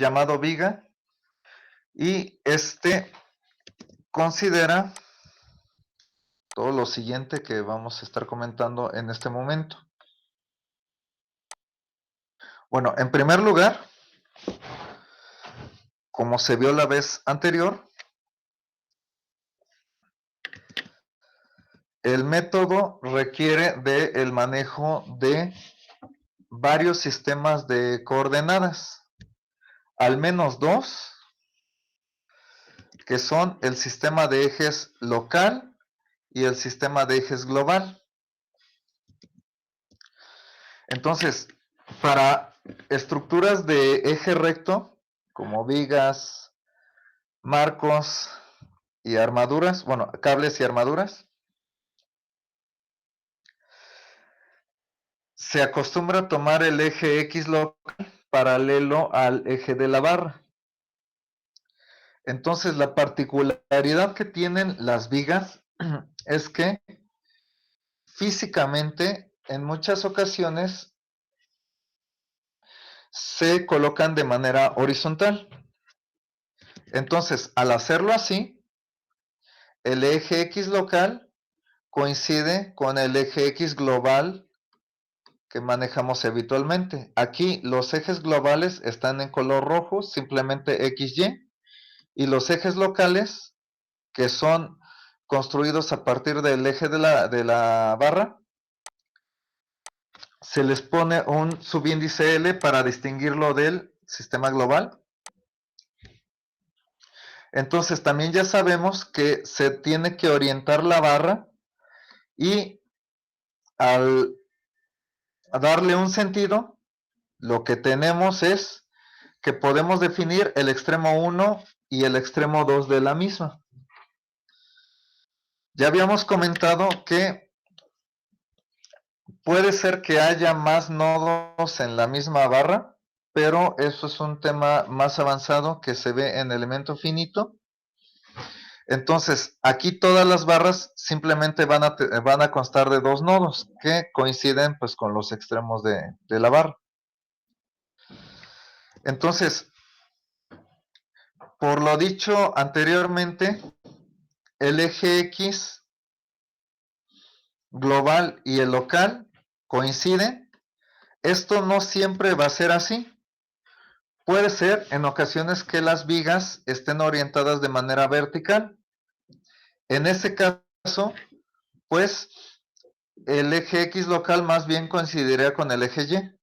llamado viga y este considera todo lo siguiente que vamos a estar comentando en este momento. Bueno, en primer lugar, como se vio la vez anterior, el método requiere del manejo de varios sistemas de coordenadas, al menos dos, que son el sistema de ejes local y el sistema de ejes global. Entonces, para estructuras de eje recto, como vigas, marcos y armaduras, bueno, cables y armaduras, se acostumbra a tomar el eje X local paralelo al eje de la barra. Entonces, la particularidad que tienen las vigas es que físicamente, en muchas ocasiones, se colocan de manera horizontal. Entonces, al hacerlo así, el eje X local coincide con el eje X global que manejamos habitualmente. Aquí los ejes globales están en color rojo, simplemente XY, y los ejes locales, que son construidos a partir del eje de la barra, se les pone un subíndice L para distinguirlo del sistema global. Entonces también ya sabemos que se tiene que orientar la barra y al darle un sentido, lo que tenemos es que podemos definir el extremo 1 y el extremo 2 de la misma. Ya habíamos comentado que puede ser que haya más nodos en la misma barra, pero eso es un tema más avanzado que se ve en elemento finito. Entonces, aquí todas las barras simplemente van a constar de dos nodos que coinciden pues con los extremos de la barra. Entonces, por lo dicho anteriormente, el eje X global y el local coinciden. Esto no siempre va a ser así. Puede ser en ocasiones que las vigas estén orientadas de manera vertical. En ese caso, pues el eje X local más bien coincidiría con el eje Y.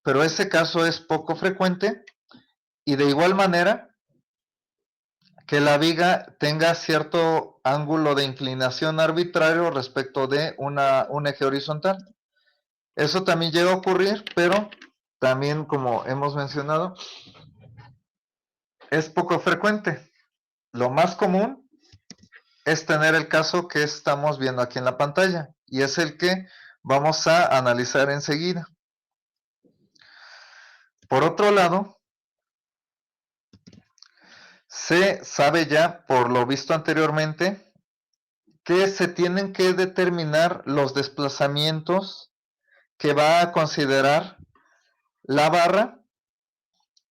Pero ese caso es poco frecuente y de igual manera que la viga tenga cierto ángulo de inclinación arbitrario respecto de un eje horizontal. Eso también llega a ocurrir, pero también, como hemos mencionado, es poco frecuente. Lo más común es tener el caso que estamos viendo aquí en la pantalla, y es el que vamos a analizar enseguida. Por otro lado, se sabe ya, por lo visto anteriormente, que se tienen que determinar los desplazamientos que va a considerar la barra,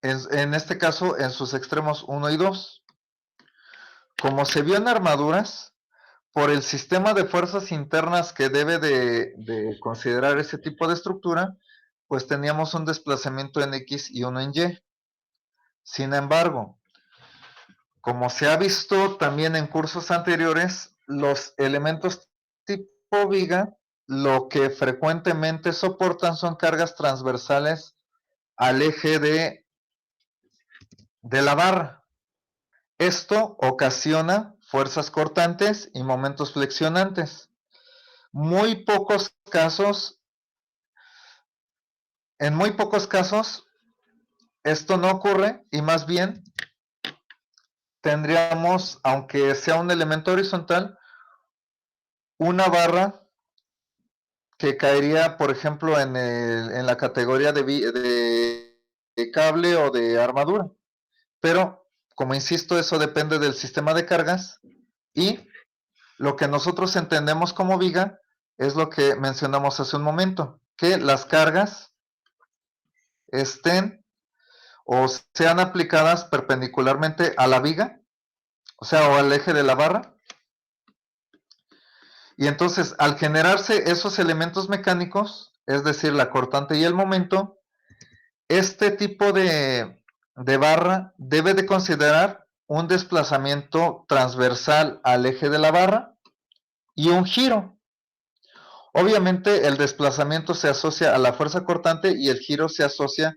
en este caso en sus extremos 1 y 2. Como se vio en armaduras, por el sistema de fuerzas internas que debe de considerar ese tipo de estructura, pues teníamos un desplazamiento en X y uno en Y. Sin embargo, como se ha visto también en cursos anteriores, los elementos tipo viga lo que frecuentemente soportan son cargas transversales al eje de la barra. Esto ocasiona fuerzas cortantes y momentos flexionantes. Muy pocos casos, en muy pocos casos, esto no ocurre y más bien tendríamos, aunque sea un elemento horizontal, una barra que caería, por ejemplo, en la categoría de cable o de armadura. Pero, como insisto, eso depende del sistema de cargas y lo que nosotros entendemos como viga es lo que mencionamos hace un momento, que las cargas estén o sean aplicadas perpendicularmente a la viga, o sea, o al eje de la barra. Y entonces, al generarse esos elementos mecánicos, es decir, la cortante y el momento, este tipo de barra debe de considerar un desplazamiento transversal al eje de la barra y un giro. Obviamente el desplazamiento se asocia a la fuerza cortante y el giro se asocia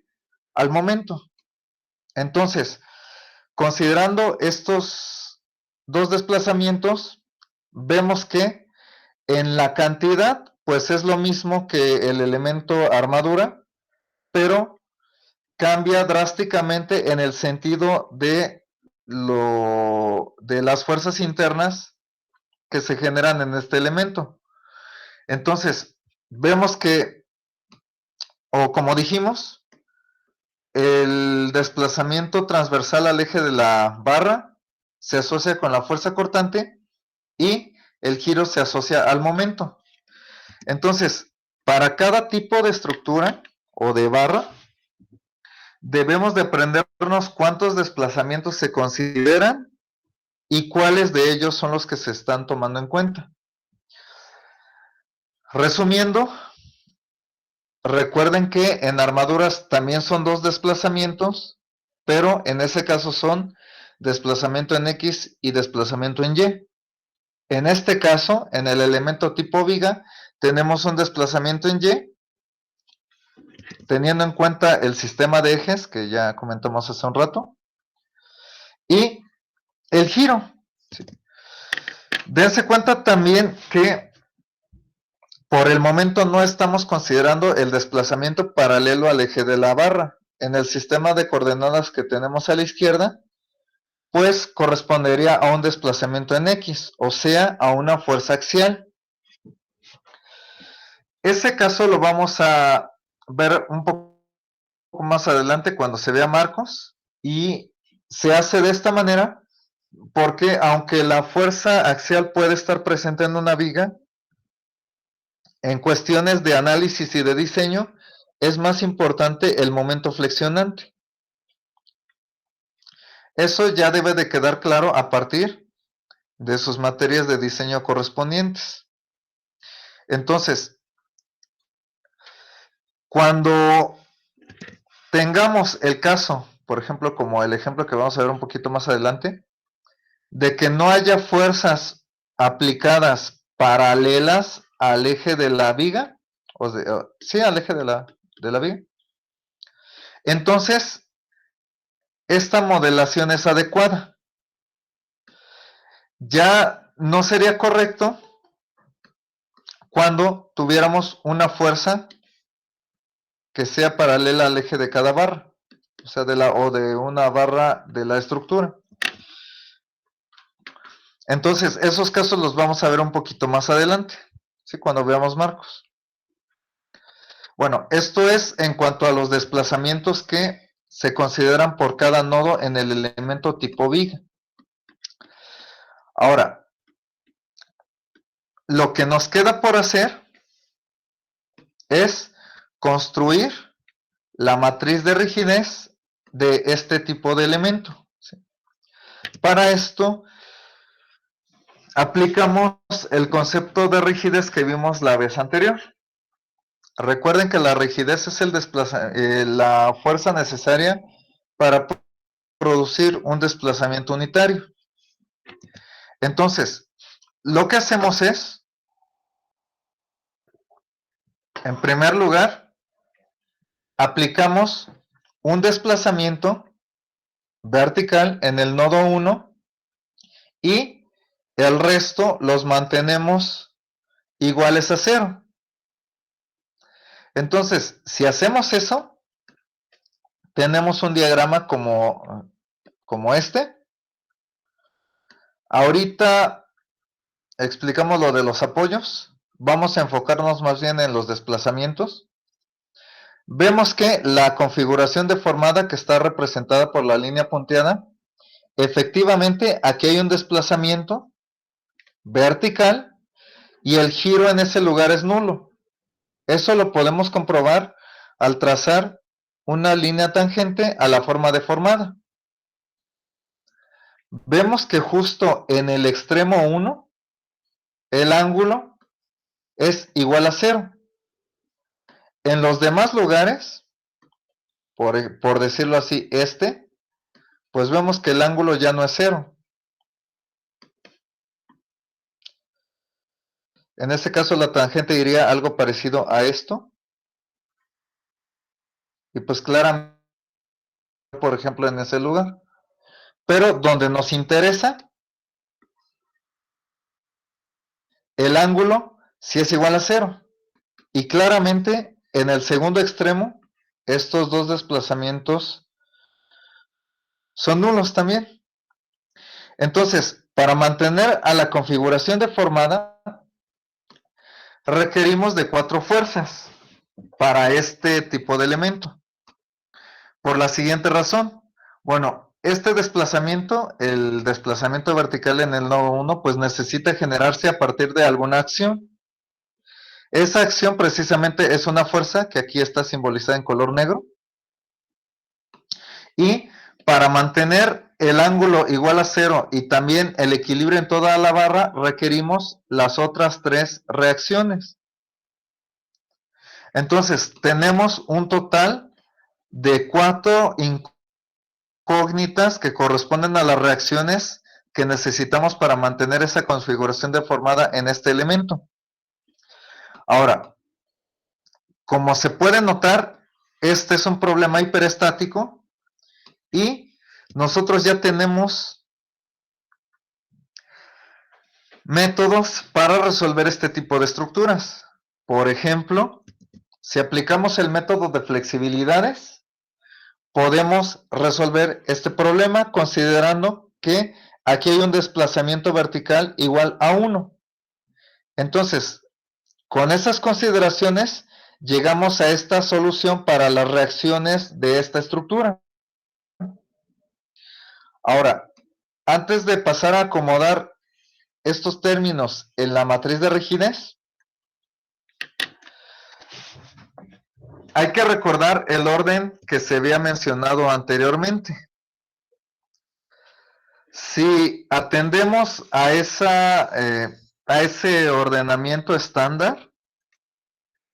al momento. Entonces, considerando estos dos desplazamientos, vemos que en la cantidad, pues es lo mismo que el elemento armadura, pero cambia drásticamente en el sentido de las fuerzas internas que se generan en este elemento. Entonces, vemos que, o como dijimos, el desplazamiento transversal al eje de la barra se asocia con la fuerza cortante y el giro se asocia al momento. Entonces, para cada tipo de estructura o de barra, debemos de aprendernos cuántos desplazamientos se consideran y cuáles de ellos son los que se están tomando en cuenta. Resumiendo, recuerden que en armaduras también son dos desplazamientos, pero en ese caso son desplazamiento en X y desplazamiento en Y. En este caso, en el elemento tipo viga, tenemos un desplazamiento en Y, teniendo en cuenta el sistema de ejes que ya comentamos hace un rato, y el giro. ¿Sí? Dense cuenta también que por el momento no estamos considerando el desplazamiento paralelo al eje de la barra. En el sistema de coordenadas que tenemos a la izquierda, pues correspondería a un desplazamiento en X, o sea, a una fuerza axial. Ese caso lo vamos a ver un poco más adelante cuando se vea Marcos, y se hace de esta manera porque aunque la fuerza axial puede estar presente en una viga, en cuestiones de análisis y de diseño, es más importante el momento flexionante. Eso ya debe de quedar claro a partir de sus materias de diseño correspondientes. Entonces, cuando tengamos el caso, por ejemplo, como el ejemplo que vamos a ver un poquito más adelante, de que no haya fuerzas aplicadas paralelas al eje de la viga, sí, al eje de la viga, entonces esta modelación es adecuada. Ya no sería correcto cuando tuviéramos una fuerza que sea paralela al eje de cada barra, o sea, o de una barra de la estructura. Entonces, esos casos los vamos a ver un poquito más adelante, ¿sí? Cuando veamos marcos. Bueno, esto es en cuanto a los desplazamientos que se consideran por cada nodo en el elemento tipo viga. Ahora, lo que nos queda por hacer es construir la matriz de rigidez de este tipo de elemento. ¿Sí? Para esto, aplicamos el concepto de rigidez que vimos la vez anterior. Recuerden que la rigidez es la fuerza necesaria para producir un desplazamiento unitario. Entonces, lo que hacemos es, en primer lugar, aplicamos un desplazamiento vertical en el nodo 1 y el resto los mantenemos iguales a 0. Entonces, si hacemos eso, tenemos un diagrama como este. Ahorita explicamos lo de los apoyos. Vamos a enfocarnos más bien en los desplazamientos. Vemos que la configuración deformada que está representada por la línea punteada, efectivamente aquí hay un desplazamiento vertical y el giro en ese lugar es nulo. Eso lo podemos comprobar al trazar una línea tangente a la forma deformada. Vemos que justo en el extremo 1, el ángulo es igual a 0. En los demás lugares, por decirlo así, pues vemos que el ángulo ya no es 0. En este caso la tangente iría algo parecido a esto. Y pues claramente, por ejemplo, en ese lugar. Pero donde nos interesa, el ángulo sí es igual a 0. Y claramente en el segundo extremo, estos dos desplazamientos son nulos también. Entonces, para mantener a la configuración deformada, requerimos de 4 fuerzas para este tipo de elemento. Por la siguiente razón. Bueno, este desplazamiento, el desplazamiento vertical en el nodo 1, pues necesita generarse a partir de alguna acción. Esa acción precisamente es una fuerza que aquí está simbolizada en color negro. Y para mantener el ángulo igual a 0 y también el equilibrio en toda la barra, requerimos las otras 3 reacciones. Entonces, tenemos un total de 4 incógnitas que corresponden a las reacciones que necesitamos para mantener esa configuración deformada en este elemento. Ahora, como se puede notar, este es un problema hiperestático y nosotros ya tenemos métodos para resolver este tipo de estructuras. Por ejemplo, si aplicamos el método de flexibilidades, podemos resolver este problema considerando que aquí hay un desplazamiento vertical igual a 1. Entonces, con esas consideraciones, llegamos a esta solución para las reacciones de esta estructura. Ahora, antes de pasar a acomodar estos términos en la matriz de rigidez, hay que recordar el orden que se había mencionado anteriormente. Si atendemos a ese ordenamiento estándar,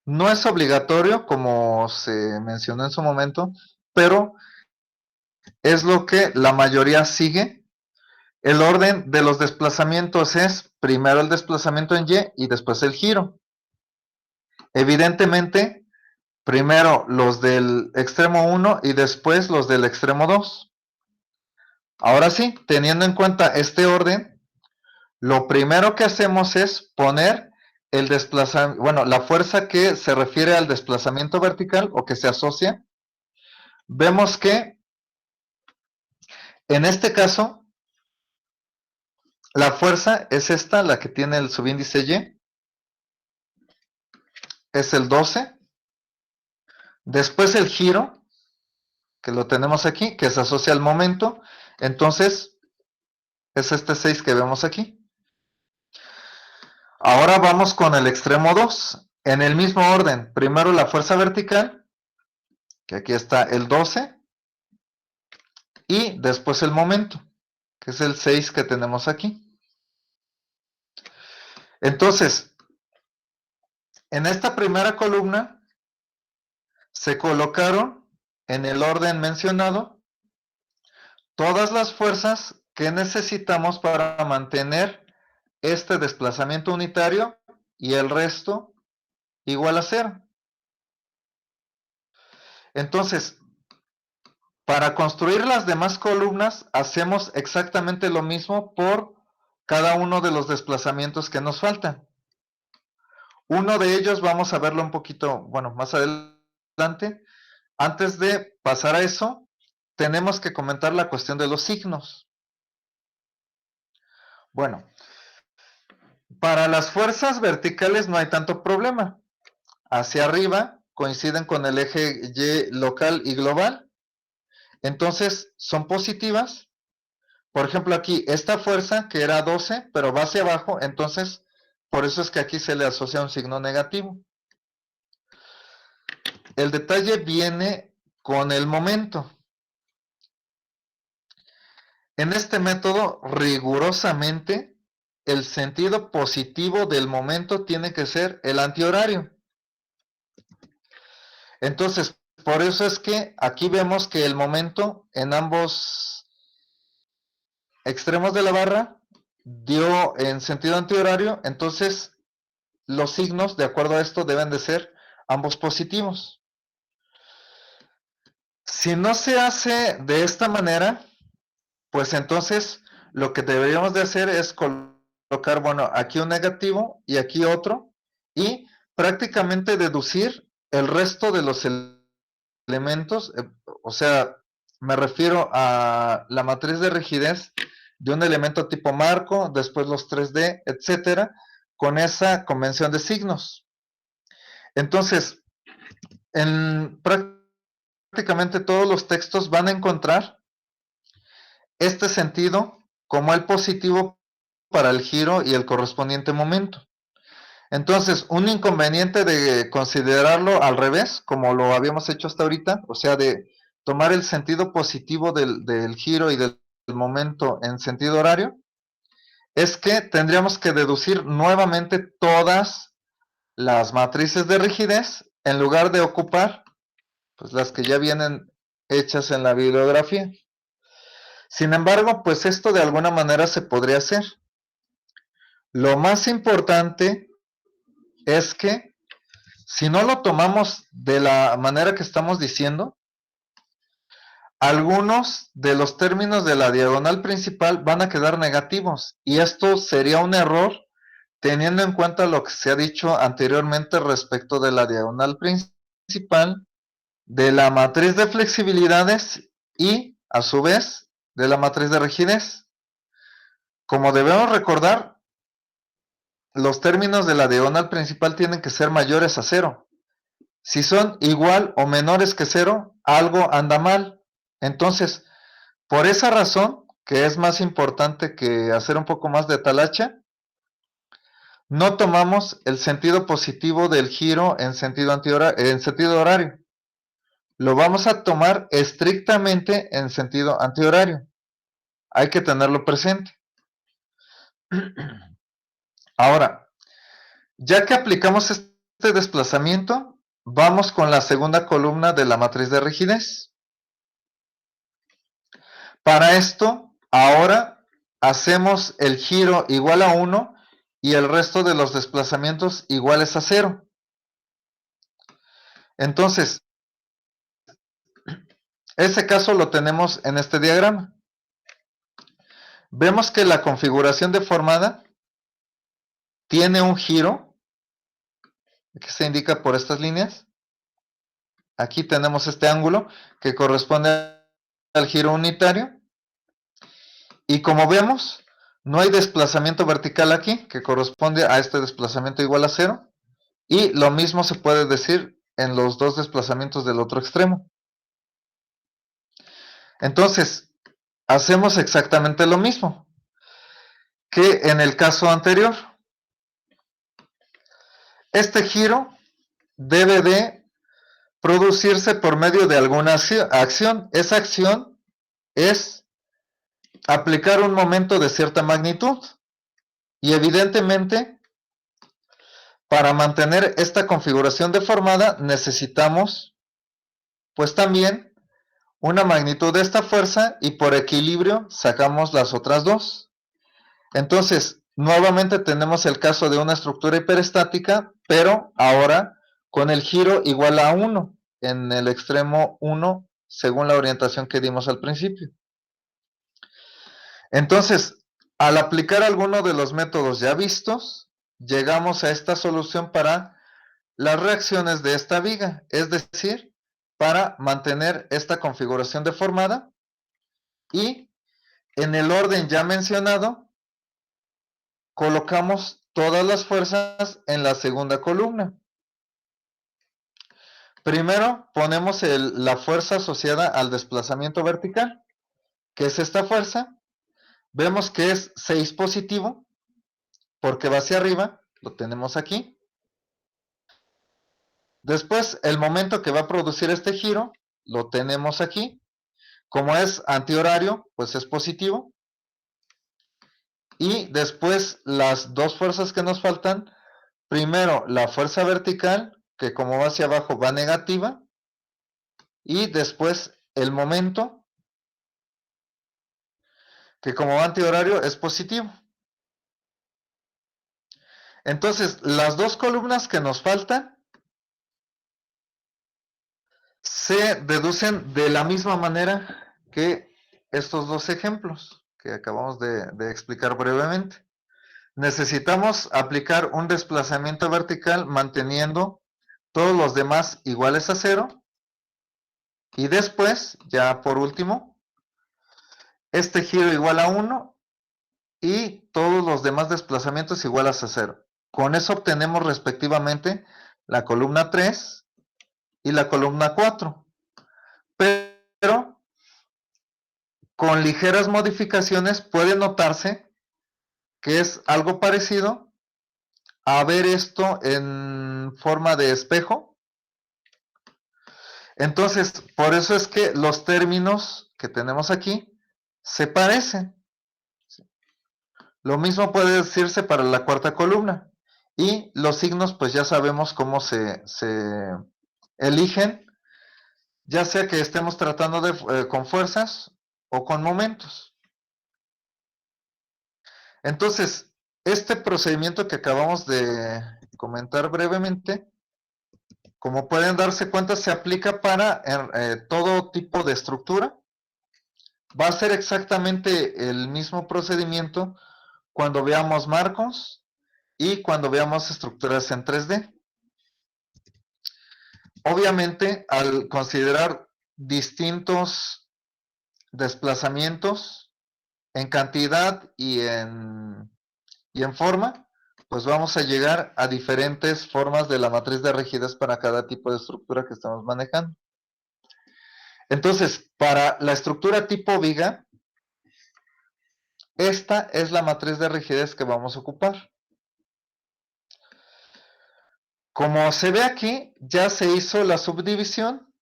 no es obligatorio, como se mencionó en su momento, pero es lo que la mayoría sigue. El orden de los desplazamientos es primero el desplazamiento en Y y después el giro. Evidentemente, primero los del extremo 1 y después los del extremo 2. Ahora sí, teniendo en cuenta este orden, lo primero que hacemos es poner el desplazamiento, bueno, la fuerza que se refiere al desplazamiento vertical o que se asocia. Vemos que en este caso, la fuerza es esta, la que tiene el subíndice Y, es el 12. Después el giro, que lo tenemos aquí, que se asocia al momento. Entonces, es este 6 que vemos aquí. Ahora vamos con el extremo 2. En el mismo orden, primero la fuerza vertical, que aquí está el 12, y después el momento, que es el 6 que tenemos aquí. Entonces, en esta primera columna se colocaron en el orden mencionado todas las fuerzas que necesitamos para mantener este desplazamiento unitario y el resto igual a 0. Entonces, para construir las demás columnas, hacemos exactamente lo mismo por cada uno de los desplazamientos que nos faltan. Uno de ellos vamos a verlo un poquito, bueno, más adelante. Antes de pasar a eso, tenemos que comentar la cuestión de los signos. Bueno, para las fuerzas verticales no hay tanto problema. Hacia arriba coinciden con el eje Y local y global. Entonces, son positivas. Por ejemplo, aquí, esta fuerza que era 12, pero va hacia abajo, entonces, por eso es que aquí se le asocia un signo negativo. El detalle viene con el momento. En este método, rigurosamente, el sentido positivo del momento tiene que ser el antihorario. Entonces, por eso es que aquí vemos que el momento en ambos extremos de la barra dio en sentido antihorario, entonces los signos, de acuerdo a esto, deben de ser ambos positivos. Si no se hace de esta manera, pues entonces lo que deberíamos de hacer es colocar, bueno, aquí un negativo y aquí otro, y prácticamente deducir el resto de los elementos, o sea, me refiero a la matriz de rigidez de un elemento tipo marco, después los 3D, etcétera, con esa convención de signos. Entonces, en prácticamente todos los textos van a encontrar este sentido como el positivo para el giro y el correspondiente momento. Entonces, un inconveniente de considerarlo al revés, como lo habíamos hecho hasta ahorita, o sea, de tomar el sentido positivo del giro y del momento en sentido horario, es que tendríamos que deducir nuevamente todas las matrices de rigidez en lugar de ocupar pues, las que ya vienen hechas en la bibliografía. Sin embargo, pues esto de alguna manera se podría hacer. Lo más importante es que si no lo tomamos de la manera que estamos diciendo, algunos de los términos de la diagonal principal van a quedar negativos y esto sería un error teniendo en cuenta lo que se ha dicho anteriormente respecto de la diagonal principal, de la matriz de flexibilidades y, a su vez, de la matriz de rigidez. Como debemos recordar, los términos de la diagonal principal tienen que ser mayores a 0. Si son igual o menores que 0, algo anda mal. Entonces, por esa razón, que es más importante que hacer un poco más de talacha, no tomamos el sentido positivo del giro en sentido horario. Lo vamos a tomar estrictamente en sentido antihorario. Hay que tenerlo presente. Ahora, ya que aplicamos este desplazamiento, vamos con la segunda columna de la matriz de rigidez. Para esto, ahora hacemos el giro igual a 1 y el resto de los desplazamientos iguales a 0. Entonces, ese caso lo tenemos en este diagrama. Vemos que la configuración deformada tiene un giro, que se indica por estas líneas. Aquí tenemos este ángulo que corresponde al giro unitario. Y como vemos, no hay desplazamiento vertical aquí, que corresponde a este desplazamiento igual a 0. Y lo mismo se puede decir en los dos desplazamientos del otro extremo. Entonces, hacemos exactamente lo mismo que en el caso anterior. Este giro debe de producirse por medio de alguna acción. Esa acción es aplicar un momento de cierta magnitud. Y evidentemente, para mantener esta configuración deformada, necesitamos, pues también, una magnitud de esta fuerza y por equilibrio sacamos las otras dos. Entonces, nuevamente tenemos el caso de una estructura hiperestática, pero ahora con el giro igual a 1 en el extremo 1 según la orientación que dimos al principio. Entonces, al aplicar alguno de los métodos ya vistos, llegamos a esta solución para las reacciones de esta viga, es decir, para mantener esta configuración deformada y en el orden ya mencionado, colocamos todas las fuerzas en la segunda columna. Primero ponemos la fuerza asociada al desplazamiento vertical, que es esta fuerza. Vemos que es 6 positivo, porque va hacia arriba, lo tenemos aquí. Después, el momento que va a producir este giro lo tenemos aquí. Como es antihorario, pues es positivo. Y después las dos fuerzas que nos faltan, primero la fuerza vertical, que como va hacia abajo va negativa, y después el momento, que como va antihorario es positivo. Entonces, las dos columnas que nos faltan se deducen de la misma manera que estos dos ejemplos que acabamos de explicar brevemente. Necesitamos aplicar un desplazamiento vertical manteniendo todos los demás iguales a 0. Y después, ya por último, este giro igual a 1 y todos los demás desplazamientos iguales a 0. Con eso obtenemos respectivamente la columna 3 y la columna 4. Pero con ligeras modificaciones puede notarse que es algo parecido a ver esto en forma de espejo. Entonces, por eso es que los términos que tenemos aquí se parecen. Lo mismo puede decirse para la cuarta columna. Y los signos, pues ya sabemos cómo se eligen, ya sea que estemos tratando con fuerzas o con momentos. Entonces, este procedimiento que acabamos de comentar brevemente, como pueden darse cuenta, se aplica para todo tipo de estructura. Va a ser exactamente el mismo procedimiento cuando veamos marcos y cuando veamos estructuras en 3D. Obviamente, al considerar distintos desplazamientos en cantidad y en forma, pues vamos a llegar a diferentes formas de la matriz de rigidez para cada tipo de estructura que estamos manejando. Entonces, para la estructura tipo viga, esta es la matriz de rigidez que vamos a ocupar. Como se ve aquí, ya se hizo la subdivisión.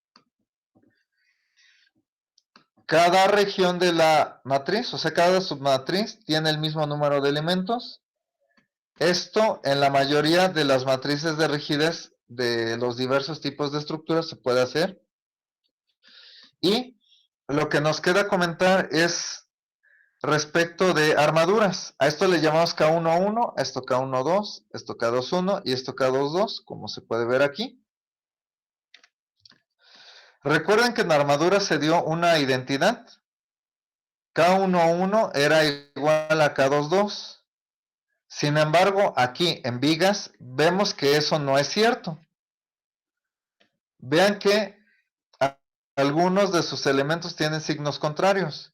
Cada región de la matriz, o sea, cada submatriz tiene el mismo número de elementos. Esto en la mayoría de las matrices de rigidez de los diversos tipos de estructuras se puede hacer. Y lo que nos queda comentar es respecto de armaduras. A esto le llamamos K11, a esto K12, esto K21 y esto K22, como se puede ver aquí. Recuerden que en armadura se dio una identidad. K11 era igual a K22. Sin embargo, aquí en vigas vemos que eso no es cierto. Vean que algunos de sus elementos tienen signos contrarios.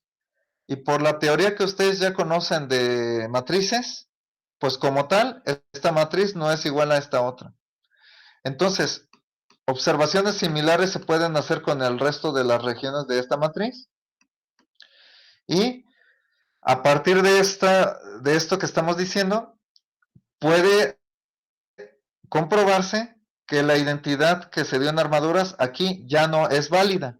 Y por la teoría que ustedes ya conocen de matrices, pues como tal, esta matriz no es igual a esta otra. Entonces, observaciones similares se pueden hacer con el resto de las regiones de esta matriz. Y a partir de esto que estamos diciendo, puede comprobarse que la identidad que se dio en armaduras aquí ya no es válida.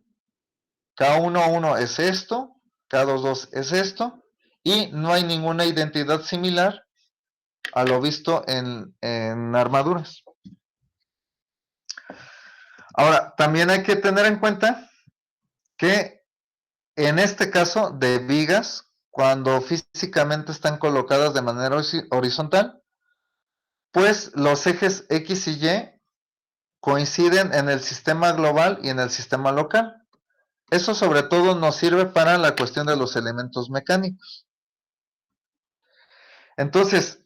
K11 es esto, K22 es esto, y no hay ninguna identidad similar a lo visto en armaduras. Ahora, también hay que tener en cuenta que en este caso de vigas, cuando físicamente están colocadas de manera horizontal, pues los ejes X y Y coinciden en el sistema global y en el sistema local. Eso sobre todo nos sirve para la cuestión de los elementos mecánicos. Entonces,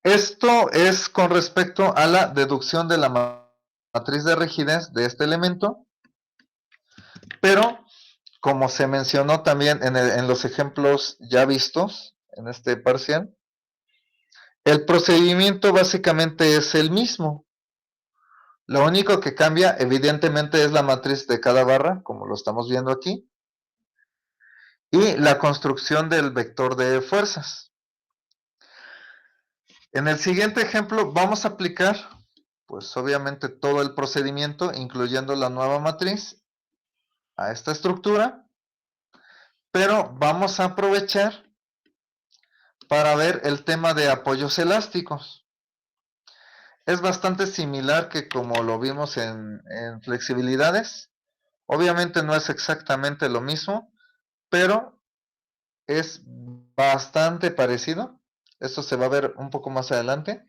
esto es con respecto a la deducción de la matriz de rigidez de este elemento, pero como se mencionó también en los ejemplos ya vistos en este parcial, el procedimiento básicamente es el mismo. Lo único que cambia evidentemente es la matriz de cada barra, como lo estamos viendo aquí, y la construcción del vector de fuerzas. En el siguiente ejemplo vamos a aplicar, pues obviamente todo el procedimiento, incluyendo la nueva matriz, a esta estructura, pero vamos a aprovechar para ver el tema de apoyos elásticos. Es bastante similar que como lo vimos en flexibilidades. Obviamente no es exactamente lo mismo, pero es bastante parecido. Esto se va a ver un poco más adelante.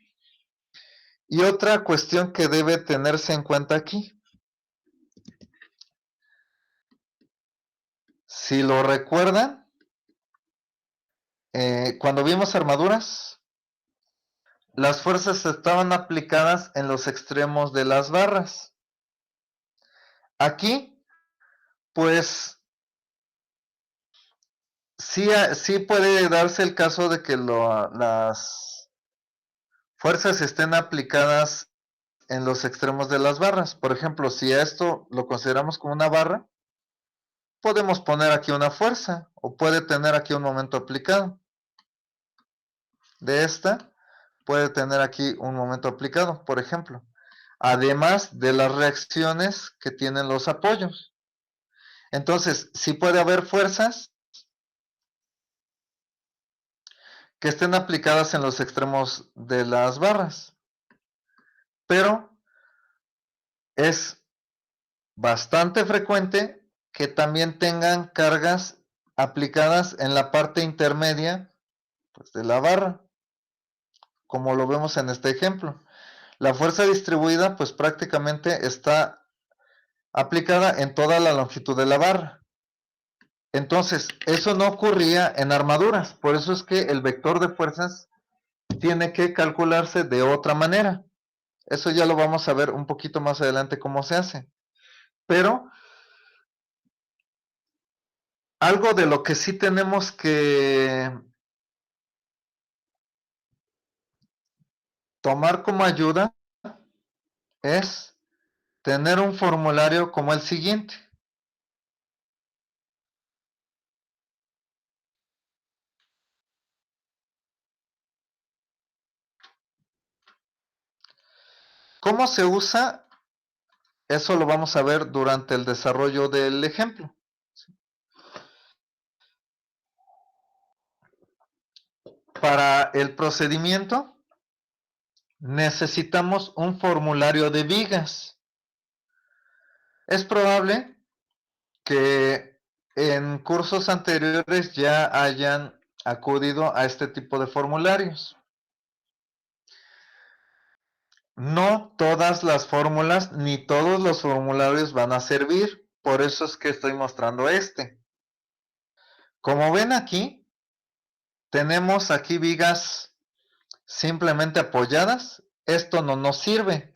Y otra cuestión que debe tenerse en cuenta aquí. Si lo recuerdan, cuando vimos armaduras, las fuerzas estaban aplicadas en los extremos de las barras. Aquí, pues, sí puede darse el caso de que las fuerzas estén aplicadas en los extremos de las barras. Por ejemplo, si a esto lo consideramos como una barra, podemos poner aquí una fuerza o puede tener aquí un momento aplicado. De esta puede tener aquí un momento aplicado, por ejemplo. Además de las reacciones que tienen los apoyos. Entonces, sí puede haber fuerzas que estén aplicadas en los extremos de las barras. Pero es bastante frecuente que también tengan cargas aplicadas en la parte intermedia, pues, de la barra, como lo vemos en este ejemplo. La fuerza distribuida pues prácticamente está aplicada en toda la longitud de la barra. Entonces, eso no ocurría en armaduras, por eso es que el vector de fuerzas tiene que calcularse de otra manera. Eso ya lo vamos a ver un poquito más adelante cómo se hace. Pero algo de lo que sí tenemos que tomar como ayuda es tener un formulario como el siguiente. ¿Cómo se usa? Eso lo vamos a ver durante el desarrollo del ejemplo. Para el procedimiento necesitamos un formulario de vigas. Es probable que en cursos anteriores ya hayan acudido a este tipo de formularios. No todas las fórmulas ni todos los formularios van a servir, por eso es que estoy mostrando este. Como ven aquí, tenemos aquí vigas simplemente apoyadas. Esto no nos sirve.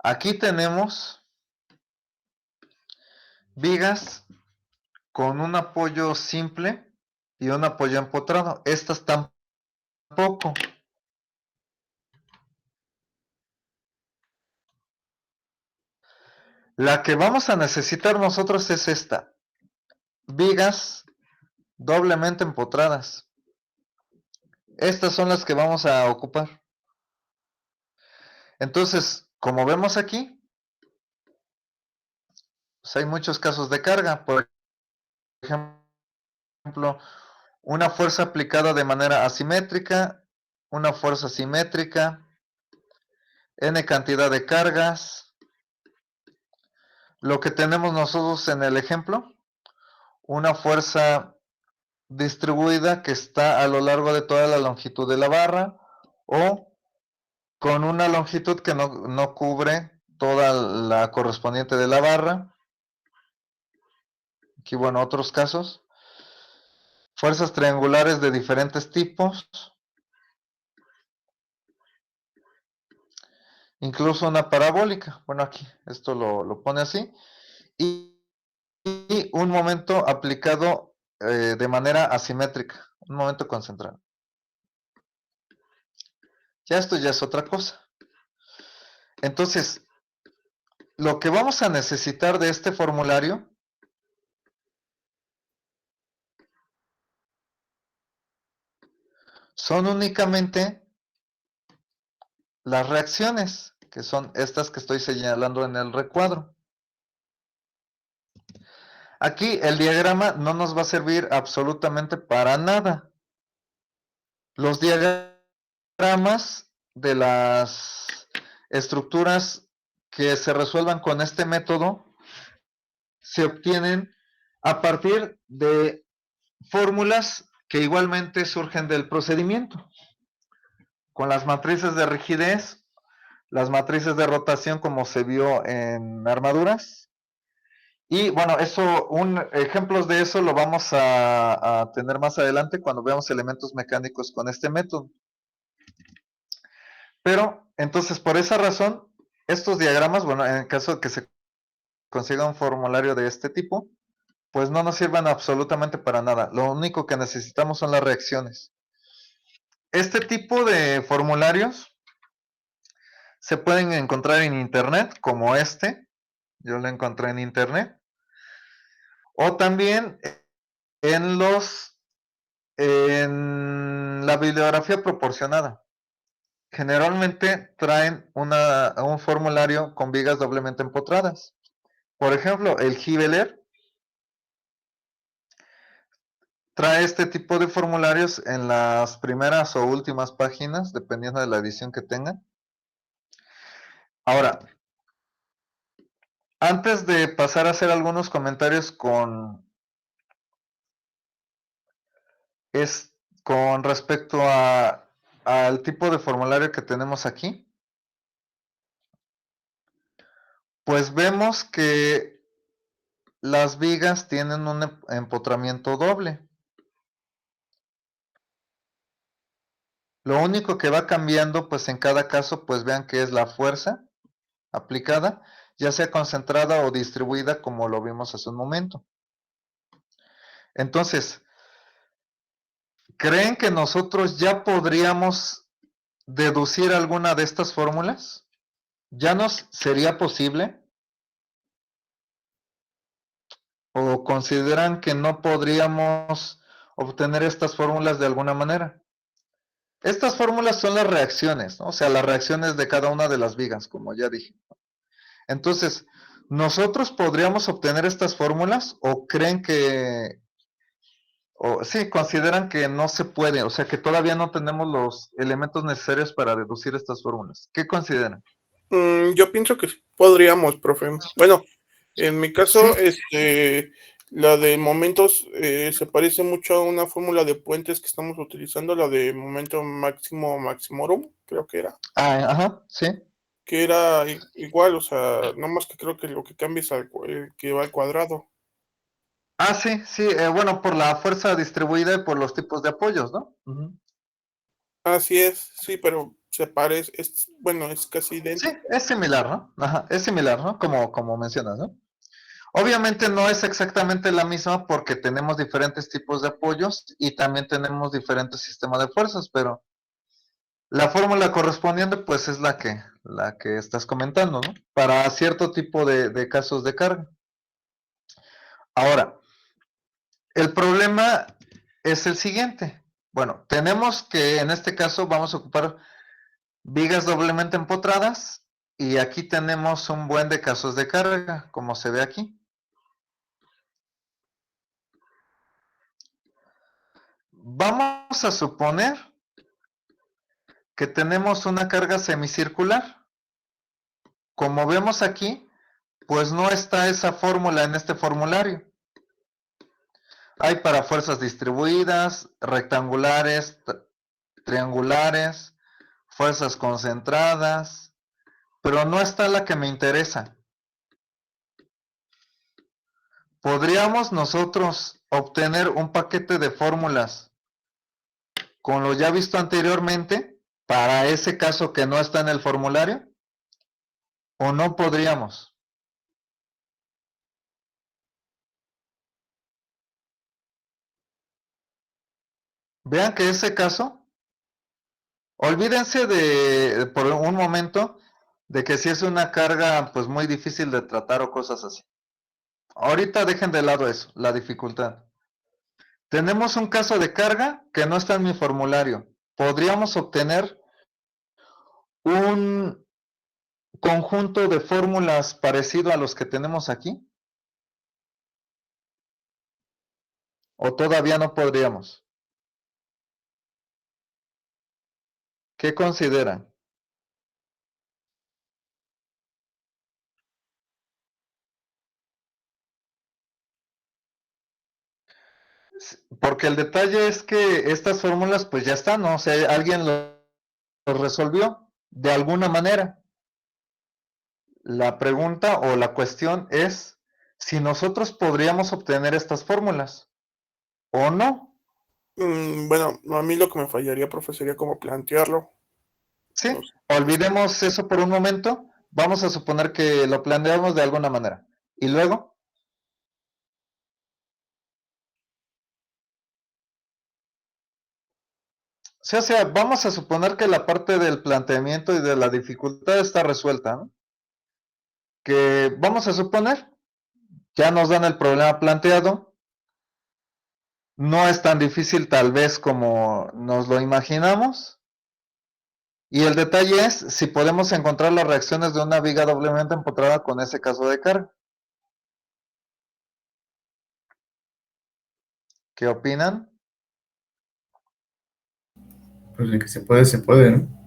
Aquí tenemos vigas con un apoyo simple y un apoyo empotrado. Estas tampoco. La que vamos a necesitar nosotros es esta. Vigas doblemente empotradas. Estas son las que vamos a ocupar. Entonces, como vemos aquí, pues hay muchos casos de carga. Por ejemplo, una fuerza aplicada de manera asimétrica, una fuerza simétrica, n cantidad de cargas. Lo que tenemos nosotros en el ejemplo, una fuerza distribuida que está a lo largo de toda la longitud de la barra o con una longitud que no cubre toda la correspondiente de la barra. Aquí, bueno, otros casos. Fuerzas triangulares de diferentes tipos. Incluso una parabólica. Bueno, aquí esto lo pone así. Y un momento aplicado de manera asimétrica. Un momento concentrado. Ya esto ya es otra cosa. Entonces, lo que vamos a necesitar de este formulario son únicamente las reacciones, que son estas que estoy señalando en el recuadro. Aquí el diagrama no nos va a servir absolutamente para nada. Los diagramas de las estructuras que se resuelvan con este método se obtienen a partir de fórmulas que igualmente surgen del procedimiento, con las matrices de rigidez, las matrices de rotación como se vio en armaduras. Y bueno, ejemplos de eso lo vamos a tener más adelante cuando veamos elementos mecánicos con este método. Pero, entonces, por esa razón, estos diagramas, bueno, en el caso de que se consiga un formulario de este tipo, pues no nos sirven absolutamente para nada. Lo único que necesitamos son las reacciones. Este tipo de formularios se pueden encontrar en internet, como este. Yo lo encontré en internet. O también en en la bibliografía proporcionada. Generalmente traen un formulario con vigas doblemente empotradas. Por ejemplo, el Gibeler trae este tipo de formularios en las primeras o últimas páginas, dependiendo de la edición que tengan. Ahora, antes de pasar a hacer algunos comentarios con respecto al tipo de formulario que tenemos aquí, pues vemos que las vigas tienen un empotramiento doble. Lo único que va cambiando, pues en cada caso, pues vean que es la fuerza aplicada, ya sea concentrada o distribuida, como lo vimos hace un momento. Entonces, ¿creen que nosotros ya podríamos deducir alguna de estas fórmulas? ¿Ya nos sería posible? ¿O consideran que no podríamos obtener estas fórmulas de alguna manera? Estas fórmulas son las reacciones, ¿no? O sea, las reacciones de cada una de las vigas, como ya dije. Entonces, ¿nosotros podríamos obtener estas fórmulas o creen o sí, consideran que no se puede, o sea, que todavía no tenemos los elementos necesarios para deducir estas fórmulas? ¿Qué consideran? Yo pienso que sí podríamos, profe. Bueno, en mi Sí. caso, la de momentos se parece mucho a una fórmula de puentes que estamos utilizando, la de momento máximo maximorum, creo Ah, ajá, sí. que era igual, o sea, no más que creo que lo que cambia es que va al cuadrado. Ah, sí, sí, bueno, por la fuerza distribuida y por los tipos de apoyos, ¿no? Ujú. Así es, sí, pero se parece, bueno, es casi Sí, idéntico. es similar, ¿no? Ajá, es similar, ¿no? Como mencionas, ¿no? Obviamente no es exactamente la misma porque tenemos diferentes tipos de apoyos y también tenemos diferentes sistemas de fuerzas, pero la fórmula correspondiente pues es la que estás comentando, ¿no? Para cierto tipo de casos de carga. Ahora, el problema es el siguiente. Bueno, tenemos que en este caso vamos a ocupar vigas doblemente empotradas y aquí tenemos un buen de casos de carga, como se ve aquí. Vamos a suponer que tenemos una carga semicircular. Como vemos aquí, pues no está esa fórmula en este formulario. Hay para fuerzas distribuidas, rectangulares, triangulares, fuerzas concentradas, pero no está la que me interesa. ¿Podríamos nosotros obtener un paquete de fórmulas con lo ya visto anteriormente para ese caso que no está en el formulario? ¿O no podríamos? Vean que ese caso, olvídense por un momento, de que si es una carga pues muy difícil de tratar o cosas así. Ahorita dejen de lado eso, la dificultad. Tenemos un caso de carga que no está en mi formulario. podríamos obtener un conjunto de fórmulas parecido a los que tenemos aquí? ¿O todavía no podríamos? ¿Qué consideran? Porque el detalle es que estas fórmulas pues ya están, ¿no? O sea, alguien lo resolvió de alguna manera. La pregunta o la cuestión es si nosotros podríamos obtener estas fórmulas o no. Bueno, a mí lo que me fallaría, profe, sería como plantearlo. Sí, No sé. olvidemos eso por un momento. Vamos a suponer que lo planeamos de alguna manera. Y luego, sí, o sea, vamos a suponer que la parte del planteamiento y de la dificultad está resuelta, ¿no? Que vamos a suponer, ya nos dan el problema planteado, no es tan difícil tal vez como nos lo imaginamos, y el detalle es si podemos encontrar las reacciones de una viga doblemente empotrada con ese caso de carga. ¿Qué opinan? Pues de que se puede, ¿no?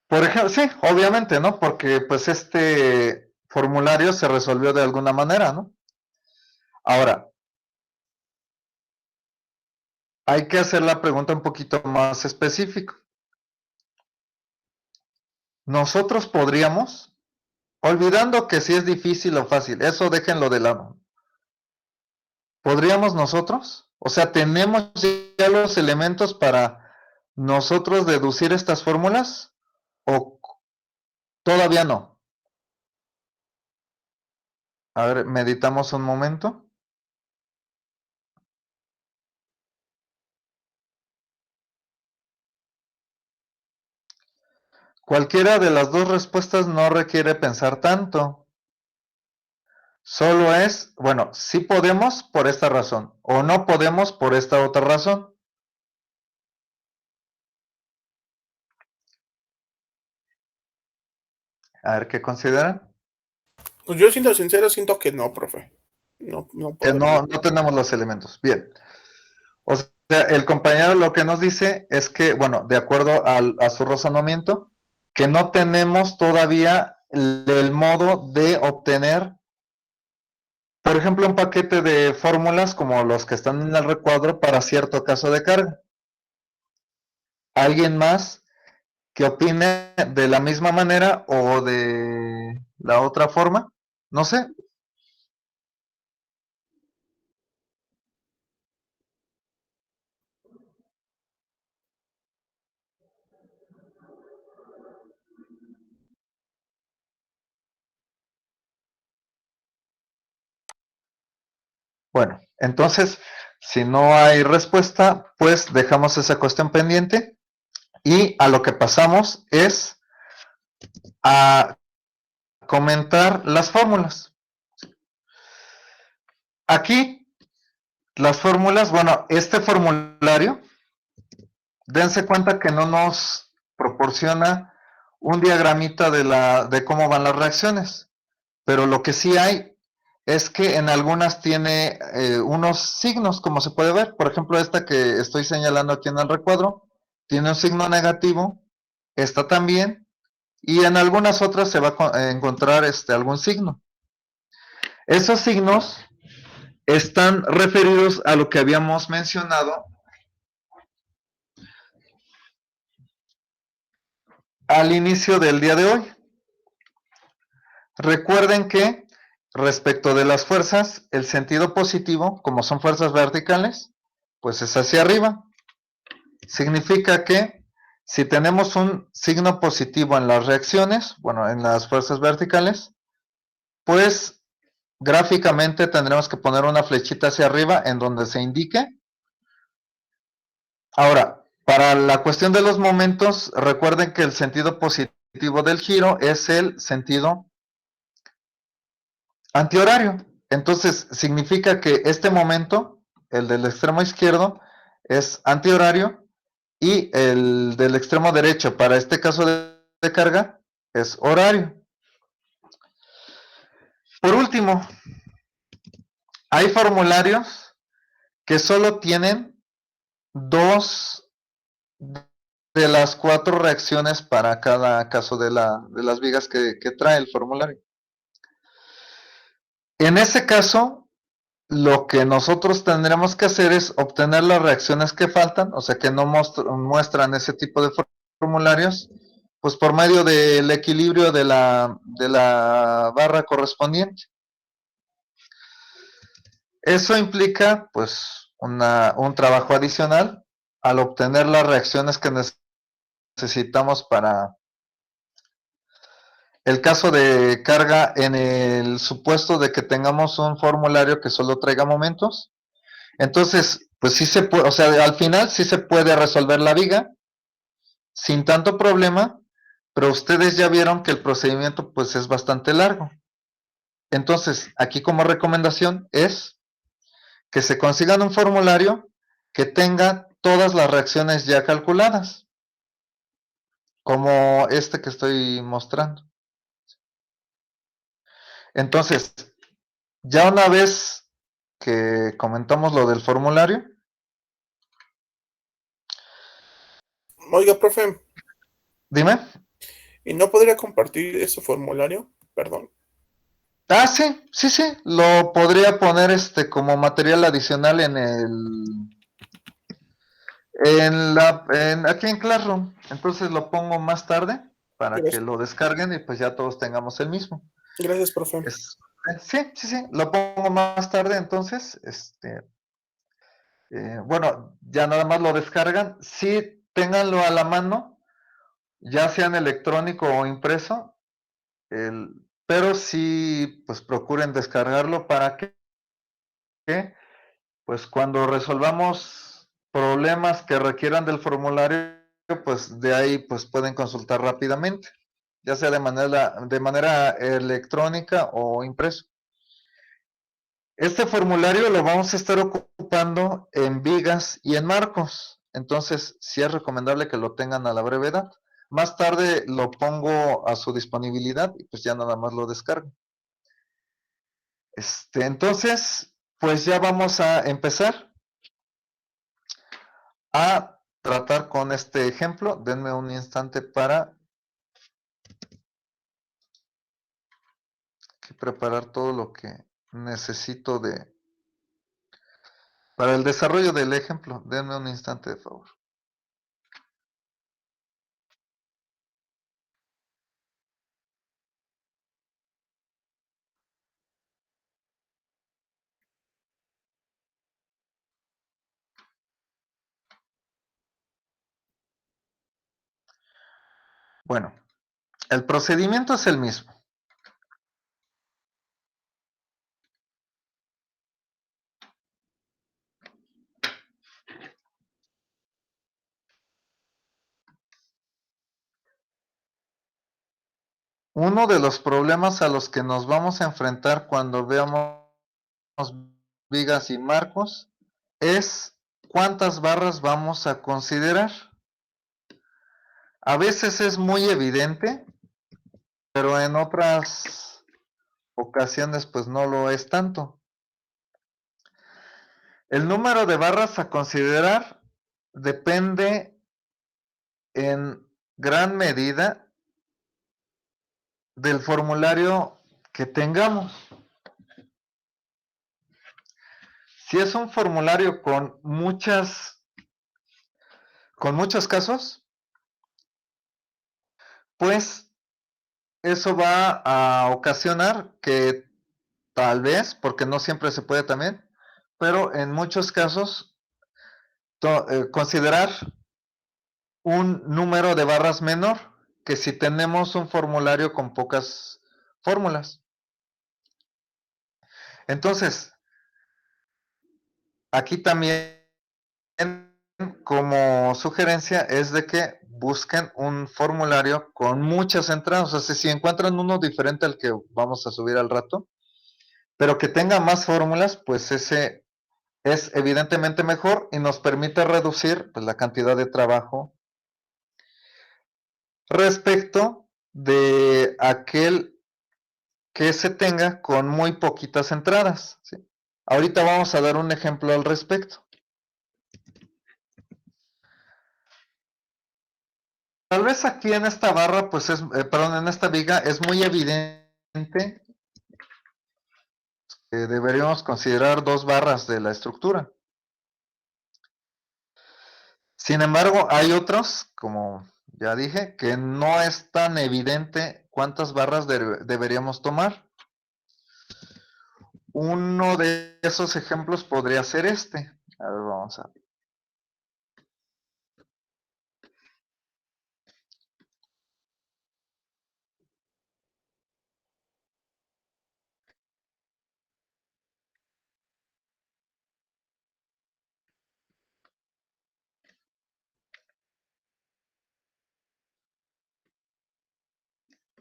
Por ejemplo, sí, obviamente, ¿no? Porque pues este formulario se resolvió de alguna manera, ¿no? Ahora, hay que hacer la pregunta un poquito más específica. Nosotros podríamos, olvidando que si es difícil o fácil, eso déjenlo de lado. ¿Podríamos nosotros? O sea, ¿tenemos ya los elementos para nosotros deducir estas fórmulas? ¿O todavía no? A ver, meditamos un momento. Cualquiera de las dos respuestas no requiere pensar tanto. Solo es, bueno, sí podemos por esta razón o no podemos por esta otra razón. A ver qué consideran. Pues yo siendo sincero, siento que no, profe. No Que podría. no tenemos los elementos. Bien. O sea, el compañero lo que nos dice es que, bueno, de acuerdo a su razonamiento, que no tenemos todavía el modo de obtener, por ejemplo, un paquete de fórmulas como los que están en el recuadro para cierto caso de carga. ¿Alguien más que opine de la misma manera o de la otra forma? No sé. Bueno, entonces, si no hay respuesta, pues dejamos esa cuestión pendiente y a lo que pasamos es a comentar las fórmulas. Aquí, las fórmulas, bueno, este formulario, dense cuenta que no nos proporciona un diagramita de cómo van las reacciones, pero lo que sí hay es que en algunas tiene unos signos, como se puede ver. Por ejemplo, esta que estoy señalando aquí en el recuadro, tiene un signo negativo, esta también, y en algunas otras se va a encontrar algún signo. Esos signos están referidos a lo que habíamos mencionado al inicio del día de hoy. Recuerden que respecto de las fuerzas, el sentido positivo, como son fuerzas verticales, pues es hacia arriba. Significa que si tenemos un signo positivo en las reacciones, bueno, en las fuerzas verticales, pues gráficamente tendremos que poner una flechita hacia arriba en donde se indique. Ahora, para la cuestión de los momentos, recuerden que el sentido positivo del giro es el sentido antihorario. Entonces, significa que este momento, el del extremo izquierdo, es antihorario y el del extremo derecho para este caso de carga es horario. Por último, hay formularios que solo tienen 2 de las 4 reacciones para cada caso de las vigas que trae el formulario. En ese caso, lo que nosotros tendremos que hacer es obtener las reacciones que faltan, o sea, que no muestran ese tipo de formularios, pues por medio del equilibrio de la barra correspondiente. Eso implica, pues, un trabajo adicional al obtener las reacciones que necesitamos para el caso de carga en el supuesto de que tengamos un formulario que solo traiga momentos. Entonces, pues sí se puede, o sea, al final sí se puede resolver la viga sin tanto problema, pero ustedes ya vieron que el procedimiento pues es bastante largo. Entonces, aquí como recomendación es que se consigan un formulario que tenga todas las reacciones ya calculadas, como este que estoy mostrando. Entonces, ya una vez que comentamos lo del formulario, Oiga, profe, dime. ¿y no podría compartir ese formulario? Perdón. Ah, sí, sí, sí, lo podría poner como material adicional aquí en Classroom. Entonces lo pongo más tarde para que Gracias, lo descarguen y pues ya todos tengamos el mismo. gracias, profe. Sí, sí, sí, lo pongo más tarde entonces, bueno, ya nada más lo descargan. Sí, ténganlo a la mano, ya sea en electrónico o impreso, pero sí, pues procuren descargarlo para que, pues cuando resolvamos problemas que requieran del formulario, pues de ahí pues pueden consultar rápidamente, ya sea de manera electrónica o impreso. Este formulario lo vamos a estar ocupando en vigas y en marcos, entonces sí es recomendable que lo tengan a la brevedad. Más tarde lo pongo a su disponibilidad y pues ya nada más lo descargo. Entonces, pues ya vamos a empezar a tratar con este ejemplo. Denme un instante para preparar todo lo que necesito para el desarrollo del ejemplo. Denme un instante, de favor. Bueno, el procedimiento es el mismo. Uno de los problemas a los que nos vamos a enfrentar cuando veamos vigas y marcos es cuántas barras vamos a considerar. A veces es muy evidente, pero en otras ocasiones pues no lo es tanto. El número de barras a considerar depende en gran medida del formulario que tengamos. Si es un formulario con muchos casos, pues eso va a ocasionar que tal vez, porque no siempre se puede también, pero en muchos casos considerar un número de barras menor que si tenemos un formulario con pocas fórmulas. Entonces, aquí también como sugerencia es de que busquen un formulario con muchas entradas, o sea, si encuentran uno diferente al que vamos a subir al rato, pero que tenga más fórmulas, pues ese es evidentemente mejor y nos permite reducir pues, la cantidad de trabajo respecto de aquel que se tenga con muy poquitas entradas, ¿sí? Ahorita vamos a dar un ejemplo al respecto. Tal vez aquí en esta barra, pues es, perdón, en esta viga es muy evidente que deberíamos considerar dos barras de la estructura. Sin embargo, hay otros, como ya dije, que no es tan evidente cuántas barras deberíamos tomar. Uno de esos ejemplos podría ser este. A ver, vamos a ver.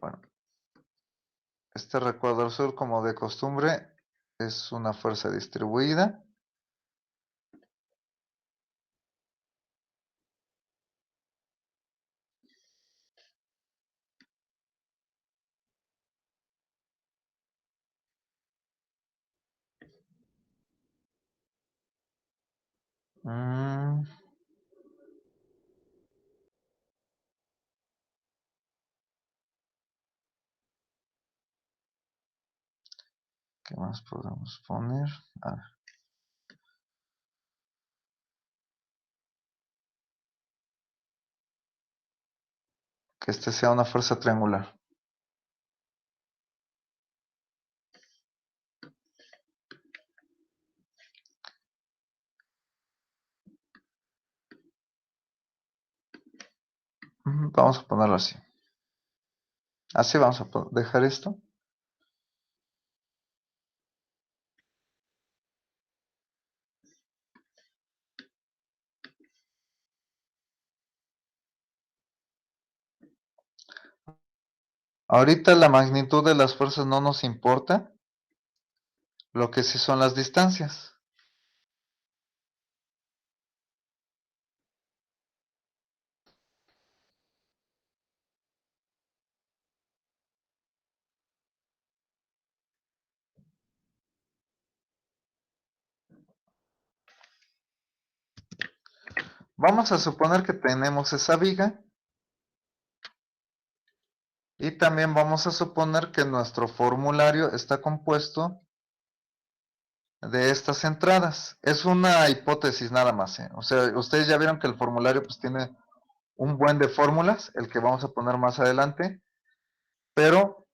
Bueno, este recuadro sur, como de costumbre, es una fuerza distribuida. Mm, ¿qué más podemos poner? A ver, que este sea una fuerza triangular. Vamos a ponerlo así. Así vamos a dejar esto. Ahorita la magnitud de las fuerzas no nos importa, lo que sí son las distancias. Vamos a suponer que tenemos esa viga y también vamos a suponer que nuestro formulario está compuesto de estas entradas. Es una hipótesis nada más, ¿eh? O sea, ustedes ya vieron que el formulario pues tiene un buen de fórmulas, el que vamos a poner más adelante, pero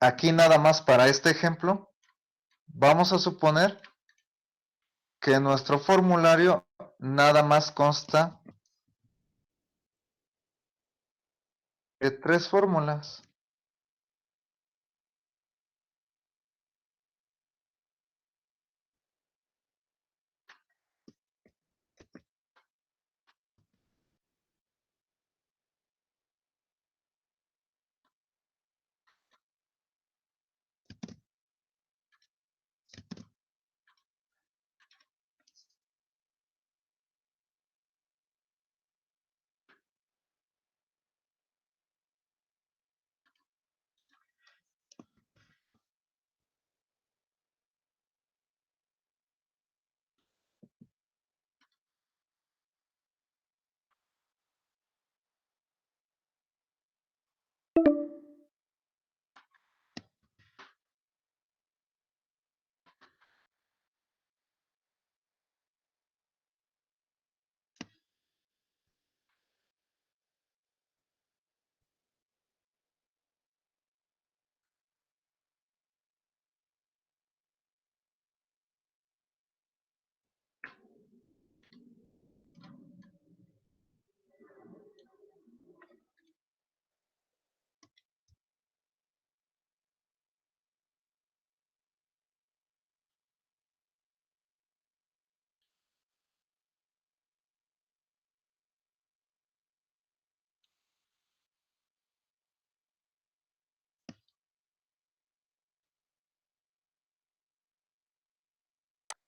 aquí nada más para este ejemplo, vamos a suponer que nuestro formulario nada más consta de tres fórmulas.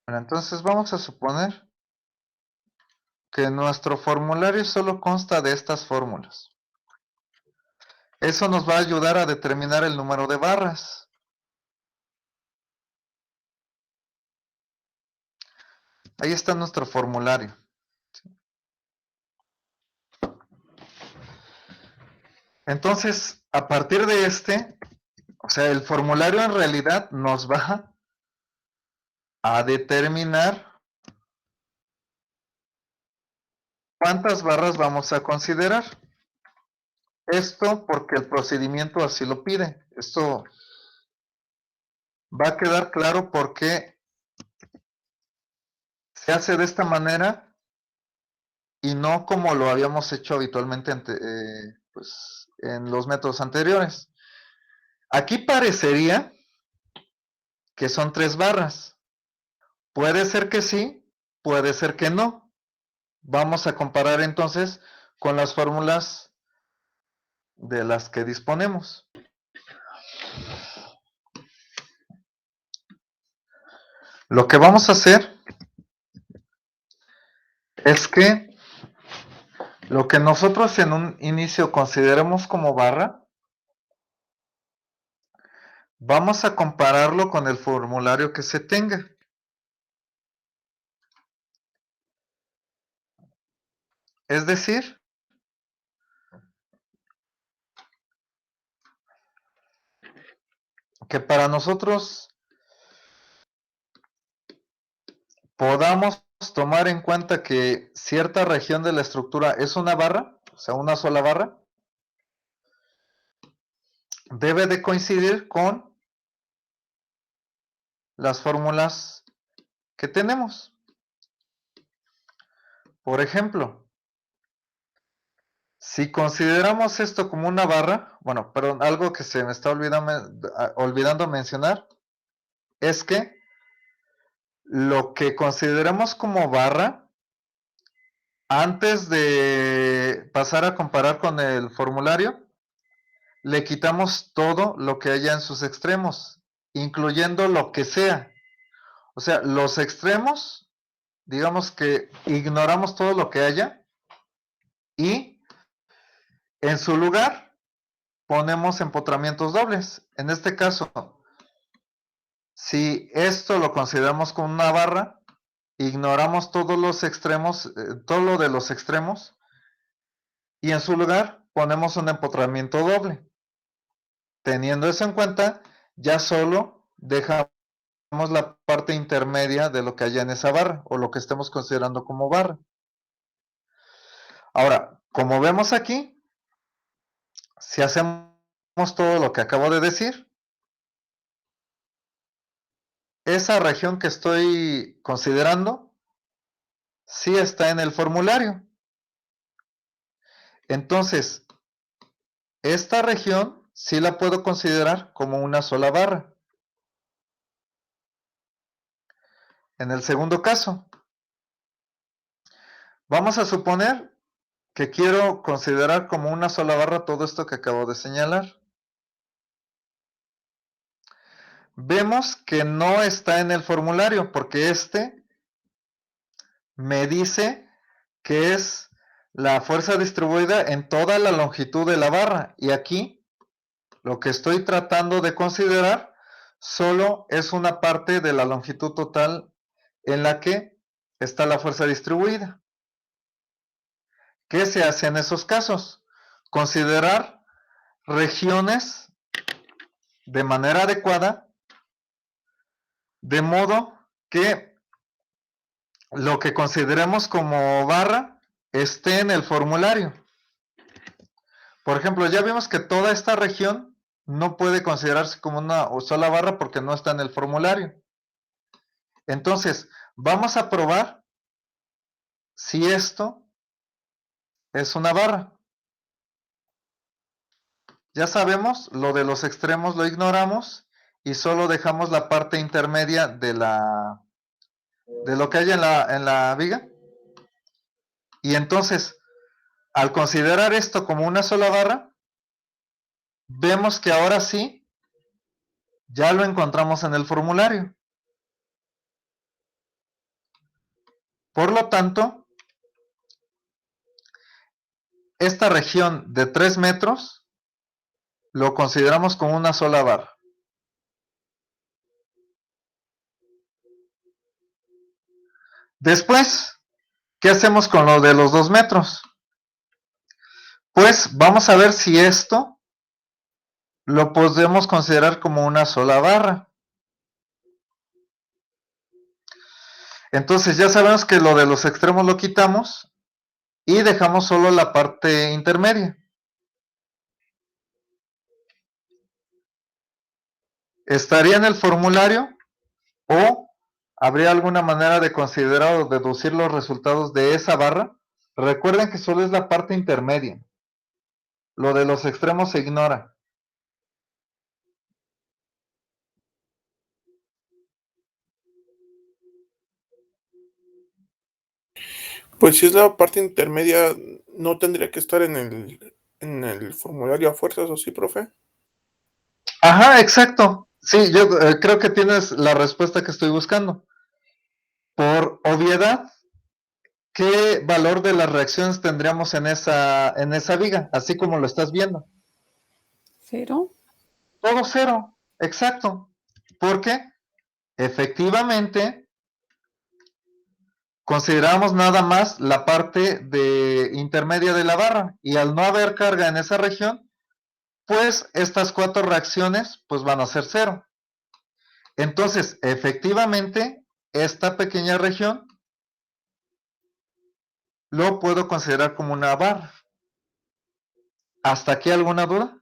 Bueno, entonces vamos a suponer que nuestro formulario solo consta de estas fórmulas. Eso nos va a ayudar a determinar el número de barras. Ahí está nuestro formulario. Entonces, a partir de o sea, el formulario en realidad nos va a determinar cuántas barras vamos a considerar. Esto porque el procedimiento así lo pide. Esto va a quedar claro porque se hace de esta manera y no como lo habíamos hecho habitualmente pues, en los métodos anteriores. Aquí parecería que son 3 barras. Puede ser que sí, puede ser que no. Vamos a comparar entonces con las fórmulas de las que disponemos. Lo que vamos a hacer es que lo que nosotros en un inicio consideremos como barra, vamos a compararlo con el formulario que se tenga. Es decir, que para nosotros podamos tomar en cuenta que cierta región de la estructura es una barra, o sea, una sola barra, debe de coincidir con las fórmulas que tenemos. Por ejemplo, si consideramos esto como una barra, bueno, perdón, algo que se me está olvidando mencionar, es que lo que consideramos como barra, antes de pasar a comparar con el formulario, le quitamos todo lo que haya en sus extremos, incluyendo lo que sea. O sea, los extremos, digamos que ignoramos todo lo que haya y en su lugar ponemos empotramientos dobles. En este caso, si esto lo consideramos como una barra, ignoramos todos los extremos, todo lo de los extremos, y en su lugar ponemos un empotramiento doble. Teniendo eso en cuenta, ya solo dejamos la parte intermedia de lo que haya en esa barra, o lo que estemos considerando como barra. Ahora, como vemos aquí, si hacemos todo lo que acabo de decir, esa región que estoy considerando sí está en el formulario. Entonces, esta región sí la puedo considerar como una sola barra. En el segundo caso, vamos a suponer que quiero considerar como una sola barra todo esto que acabo de señalar. Vemos que no está en el formulario porque me dice que es la fuerza distribuida en toda la longitud de la barra, y aquí lo que estoy tratando de considerar solo es una parte de la longitud total en la que está la fuerza distribuida. ¿Qué se hace en esos casos? Considerar regiones de manera adecuada, de modo que lo que consideremos como barra esté en el formulario. Por ejemplo, ya vimos que toda esta región no puede considerarse como una sola barra porque no está en el formulario. Entonces, vamos a probar si esto es una barra. Ya sabemos, lo de los extremos lo ignoramos y solo dejamos la parte intermedia de lo que hay en la viga. Y entonces, al considerar esto como una sola barra, vemos que ahora sí, ya lo encontramos en el formulario. Por lo tanto, esta región de 3 metros lo consideramos como una sola barra. Después, ¿qué hacemos con lo de los 2 metros? Pues vamos a ver si esto lo podemos considerar como una sola barra. Entonces ya sabemos que lo de los extremos lo quitamos y dejamos solo la parte intermedia. ¿Estaría en el formulario o habría alguna manera de considerar o deducir los resultados de esa barra? Recuerden que solo es la parte intermedia. Lo de los extremos se ignora. Pues si es la parte intermedia, no tendría que estar en el formulario a fuerzas, ¿o sí, profe? Ajá, exacto. Sí, yo creo que tienes la respuesta que estoy buscando. Por obviedad, ¿qué valor de las reacciones tendríamos en esa viga? Así como lo estás viendo. ¿Cero? Todo cero, exacto. Porque efectivamente consideramos nada más la parte de intermedia de la barra y al no haber carga en esa región, pues estas 4 reacciones pues van a ser cero. Entonces, efectivamente, esta pequeña región lo puedo considerar como una barra. ¿Hasta aquí alguna duda?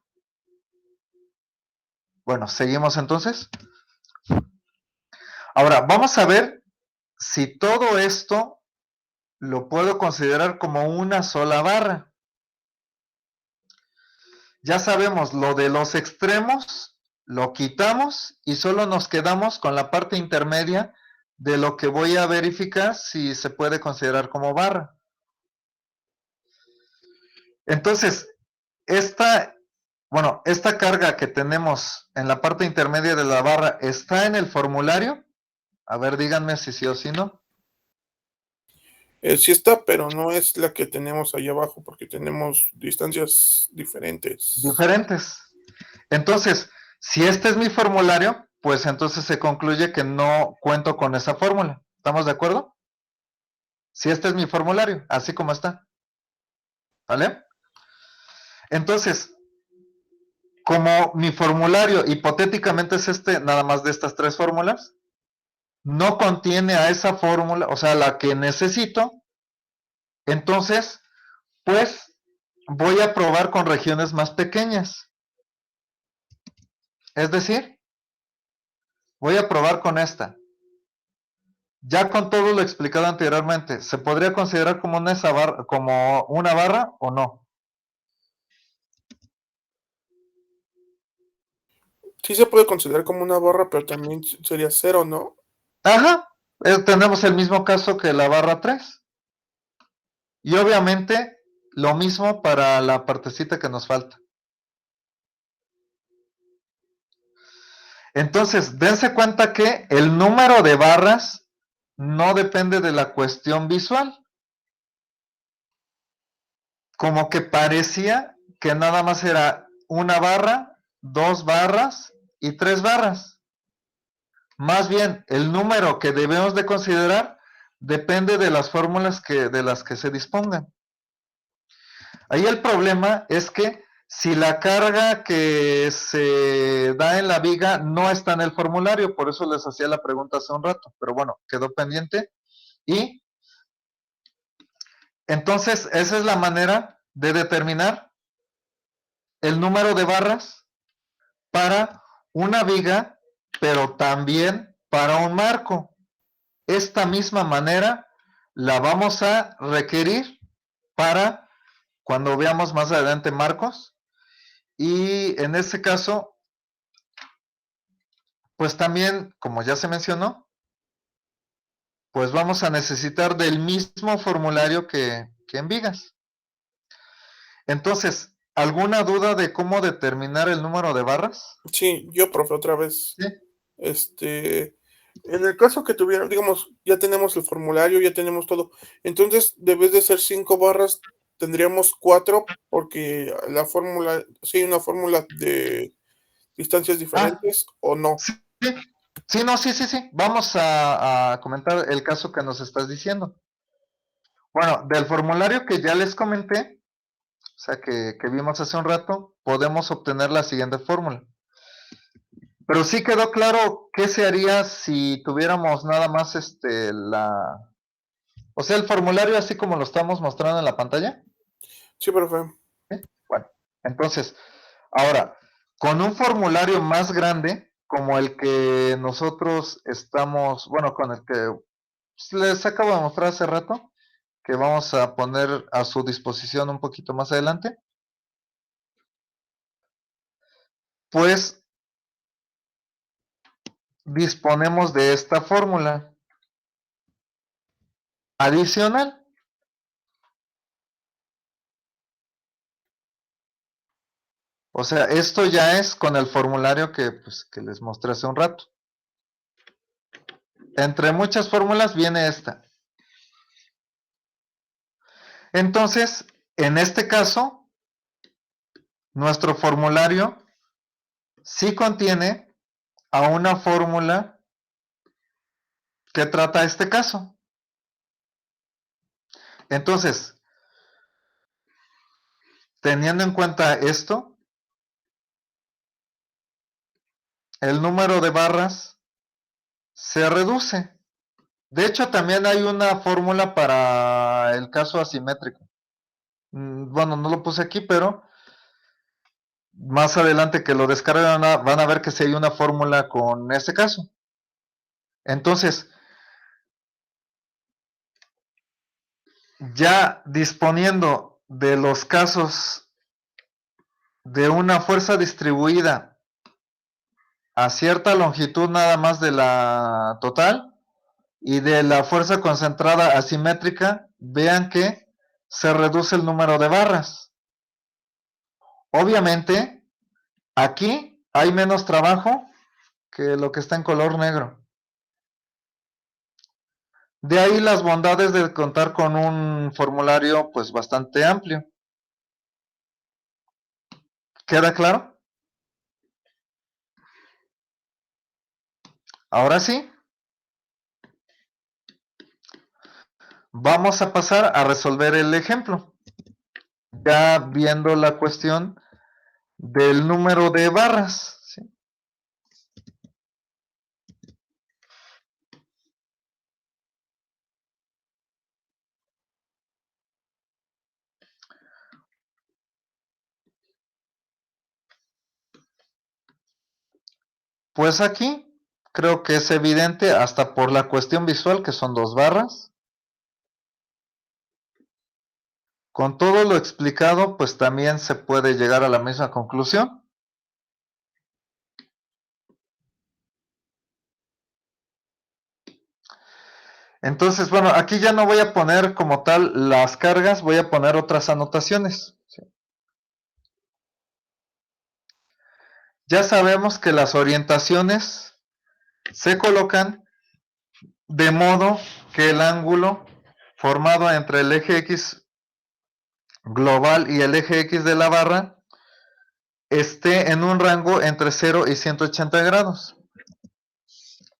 Bueno, seguimos entonces. Ahora, vamos a ver si todo esto lo puedo considerar como una sola barra. Ya sabemos, lo de los extremos lo quitamos y solo nos quedamos con la parte intermedia de lo que voy a verificar si se puede considerar como barra. Entonces, esta carga que tenemos en la parte intermedia de la barra está en el formulario. A ver, díganme si sí o si no. Sí está, pero no es la que tenemos ahí abajo, porque tenemos distancias diferentes. Diferentes. Entonces, si este es mi formulario, pues entonces se concluye que no cuento con esa fórmula. ¿Estamos de acuerdo? Si este es mi formulario, así como está. ¿Vale? Entonces, como mi formulario hipotéticamente es este, nada más de estas 3 fórmulas, no contiene a esa fórmula, o sea, la que necesito, entonces, pues voy a probar con regiones más pequeñas. Es decir, voy a probar con esta. Ya con todo lo explicado anteriormente, ¿se podría considerar como una barra o no? Sí se puede considerar como una barra, pero también sería cero, ¿no? Ajá, tenemos el mismo caso que la barra 3. Y obviamente lo mismo para la partecita que nos falta. Entonces, dense cuenta que el número de barras no depende de la cuestión visual. Como que parecía que nada más era una barra, 2 barras y 3 barras. Más bien, el número que debemos de considerar depende de las fórmulas de las que se dispongan. Ahí el problema es que si la carga que se da en la viga no está en el formulario, por eso les hacía la pregunta hace un rato, pero bueno, quedó pendiente. Y entonces esa es la manera de determinar el número de barras para una viga, pero también para un marco. Esta misma manera la vamos a requerir para cuando veamos más adelante marcos. Y en este caso, pues también, como ya se mencionó, pues vamos a necesitar del mismo formulario que en vigas. Entonces, ¿alguna duda de cómo determinar el número de barras? Sí, yo, profe, otra vez. Sí. En el caso que tuvieran, digamos, ya tenemos el formulario, ya tenemos todo. Entonces, debes de ser 5 barras, tendríamos 4, porque la fórmula, si hay una fórmula de distancias Ah, diferentes o no. sí, sí, sí, no, sí, sí, sí. Vamos a comentar el caso que nos estás diciendo. Bueno, del formulario que ya les comenté, o sea, que vimos hace un rato, podemos obtener la siguiente fórmula. Pero sí quedó claro qué se haría si tuviéramos nada más o sea, el formulario así como lo estamos mostrando en la pantalla. Sí, profe. ¿Sí? Bueno, entonces, ahora, con un formulario más grande, como el que nosotros estamos, bueno, con el que les acabo de mostrar hace rato, que vamos a poner a su disposición un poquito más adelante, pues disponemos de esta fórmula adicional. O sea, esto ya es con el formulario pues, que les mostré hace un rato. Entre muchas fórmulas viene esta. Entonces, en este caso, nuestro formulario sí contiene a una fórmula que trata este caso. Entonces, teniendo en cuenta esto, el número de barras se reduce. De hecho, también hay una fórmula para el caso asimétrico. Bueno, no lo puse aquí, pero más adelante que lo descarguen van a ver que sí hay una fórmula con este caso. Entonces, ya disponiendo de los casos de una fuerza distribuida a cierta longitud nada más de la total y de la fuerza concentrada asimétrica, vean que se reduce el número de barras. Obviamente, aquí hay menos trabajo que lo que está en color negro. De ahí las bondades de contar con un formulario pues bastante amplio. ¿Queda claro? Ahora sí, vamos a pasar a resolver el ejemplo. Ya viendo la cuestión del número de barras. ¿Sí? Pues aquí creo que es evidente hasta por la cuestión visual que son 2 barras. Con todo lo explicado, pues también se puede llegar a la misma conclusión. Entonces, bueno, aquí ya no voy a poner como tal las cargas, voy a poner otras anotaciones. ¿Sí? Ya sabemos que las orientaciones se colocan de modo que el ángulo formado entre el eje X global y el eje X de la barra esté en un rango entre 0 y 180 grados.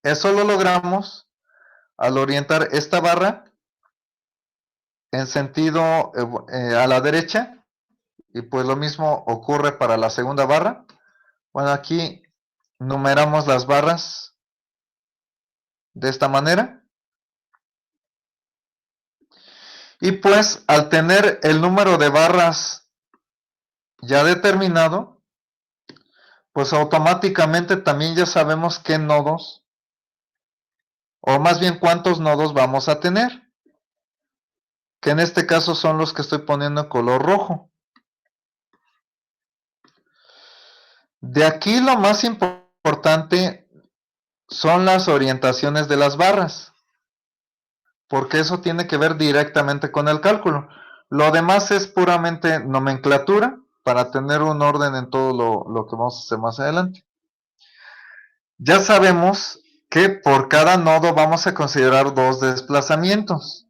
Eso lo logramos al orientar esta barra en sentido a la derecha, y pues lo mismo ocurre para la segunda barra. Bueno, aquí numeramos las barras de esta manera. Y pues al tener el número de barras ya determinado, pues automáticamente también ya sabemos qué nodos, o más bien cuántos nodos vamos a tener, que en este caso son los que estoy poniendo en color rojo. De aquí lo más importante son las orientaciones de las barras, porque eso tiene que ver directamente con el cálculo. Lo demás es puramente nomenclatura para tener un orden en todo lo que vamos a hacer más adelante. Ya sabemos que por cada nodo vamos a considerar dos desplazamientos.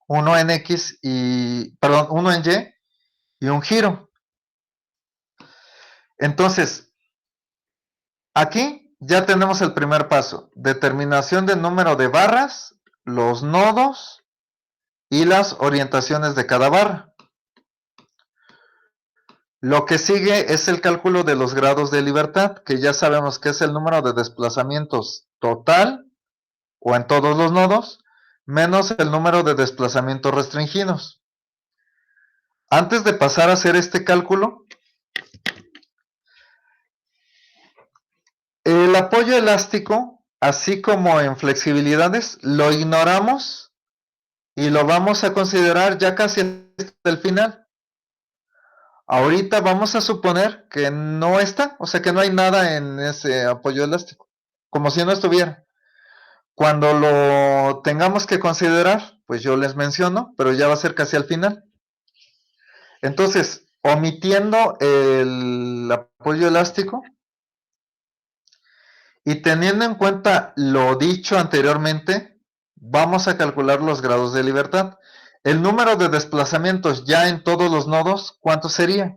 Uno en X uno en Y y un giro. Entonces, aquí ya tenemos el primer paso. Determinación del número de barras, los nodos y las orientaciones de cada barra. Lo que sigue es el cálculo de los grados de libertad, que ya sabemos que es el número de desplazamientos total o en todos los nodos, menos el número de desplazamientos restringidos. Antes de pasar a hacer este cálculo, el apoyo elástico, así como en flexibilidades, lo ignoramos y lo vamos a considerar ya casi hasta el final. Ahorita vamos a suponer que no está, o sea que no hay nada en ese apoyo elástico, como si no estuviera. Cuando lo tengamos que considerar, pues yo les menciono, pero ya va a ser casi al final. Entonces, omitiendo el apoyo elástico y teniendo en cuenta lo dicho anteriormente, vamos a calcular los grados de libertad. El número de desplazamientos ya en todos los nodos, ¿cuánto sería?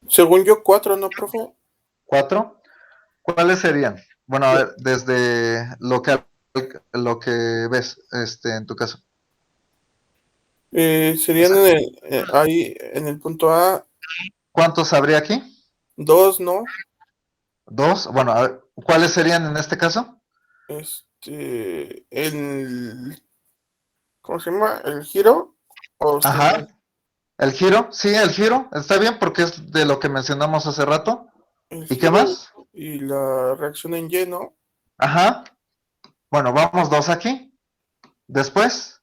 Según yo, 4, ¿no, profe? ¿4? ¿Cuáles serían? Bueno, a ver, desde lo que ves en tu caso. Serían ahí en el punto A, ¿Cuántos habría aquí? 2, ¿no? 2. Bueno, a ver, ¿cuáles serían en este caso? ¿Cómo se llama? ¿El giro? ¿O está Ajá. mal? ¿El giro? Sí, el giro. Está bien porque es de lo que mencionamos hace rato. El ¿Y qué giro más? y la reacción en Y, ¿no? Ajá. Bueno, vamos 2 aquí. Después,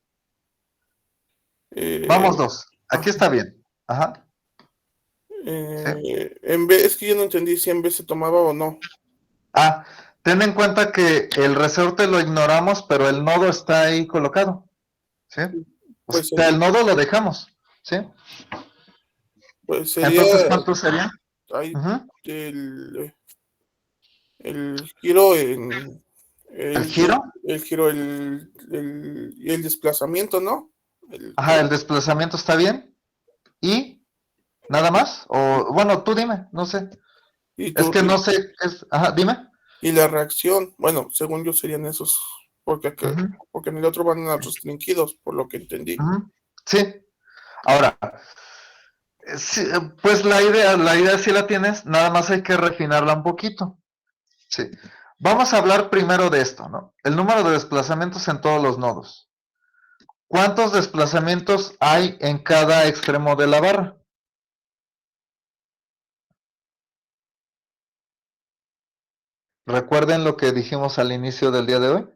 vamos Eh, 2. Aquí ah, está bien. Ajá. Sí. en B, es que yo no entendí si en B se tomaba o no. Ah, ten en cuenta que el resorte lo ignoramos, pero el nodo está ahí colocado. ¿Sí? O Pues, sea, el nodo lo dejamos. ¿Sí? pues sería Entonces, ¿cuánto sería? ahí Ujú. el giro en ¿El giro? el giro, y el desplazamiento, ¿no? Ajá, el desplazamiento está bien. ¿Y nada más? O, bueno, tú dime, no sé. y, Es tu, que no y, sé, ajá, dime. y la reacción, bueno, según yo serían esos, Ujú, porque en el otro van a restringidos, por lo que entendí. ujú. Sí. Ahora, sí, pues la idea sí la tienes, nada más hay que refinarla un poquito. Sí. Vamos a hablar primero de esto, ¿no? El número de desplazamientos en todos los nodos. ¿Cuántos desplazamientos hay en cada extremo de la barra? ¿Recuerden lo que dijimos al inicio del día de hoy?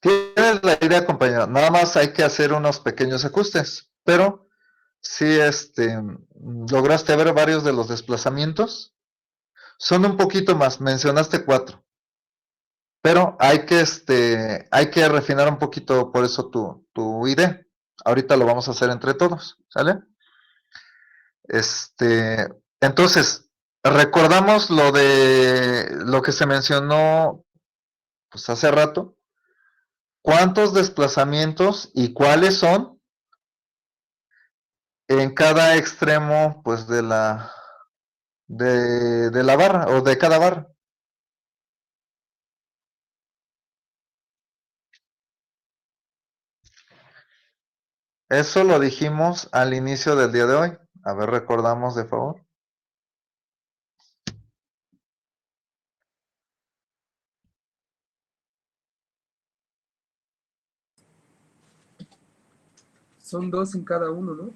Tienes la idea, compañero. Nada más hay que hacer unos pequeños ajustes. Pero sí, lograste ver varios de los desplazamientos. Son un poquito más. Mencionaste 4. Pero hay que refinar un poquito por eso tu idea. Ahorita lo vamos a hacer entre todos, ¿sale? Entonces, recordamos lo que se mencionó pues hace rato. ¿Cuántos desplazamientos y cuáles son en cada extremo pues de la barra o de cada barra? Eso lo dijimos al inicio del día de hoy. A ver, recordamos de favor. Son 2 en cada uno, ¿no?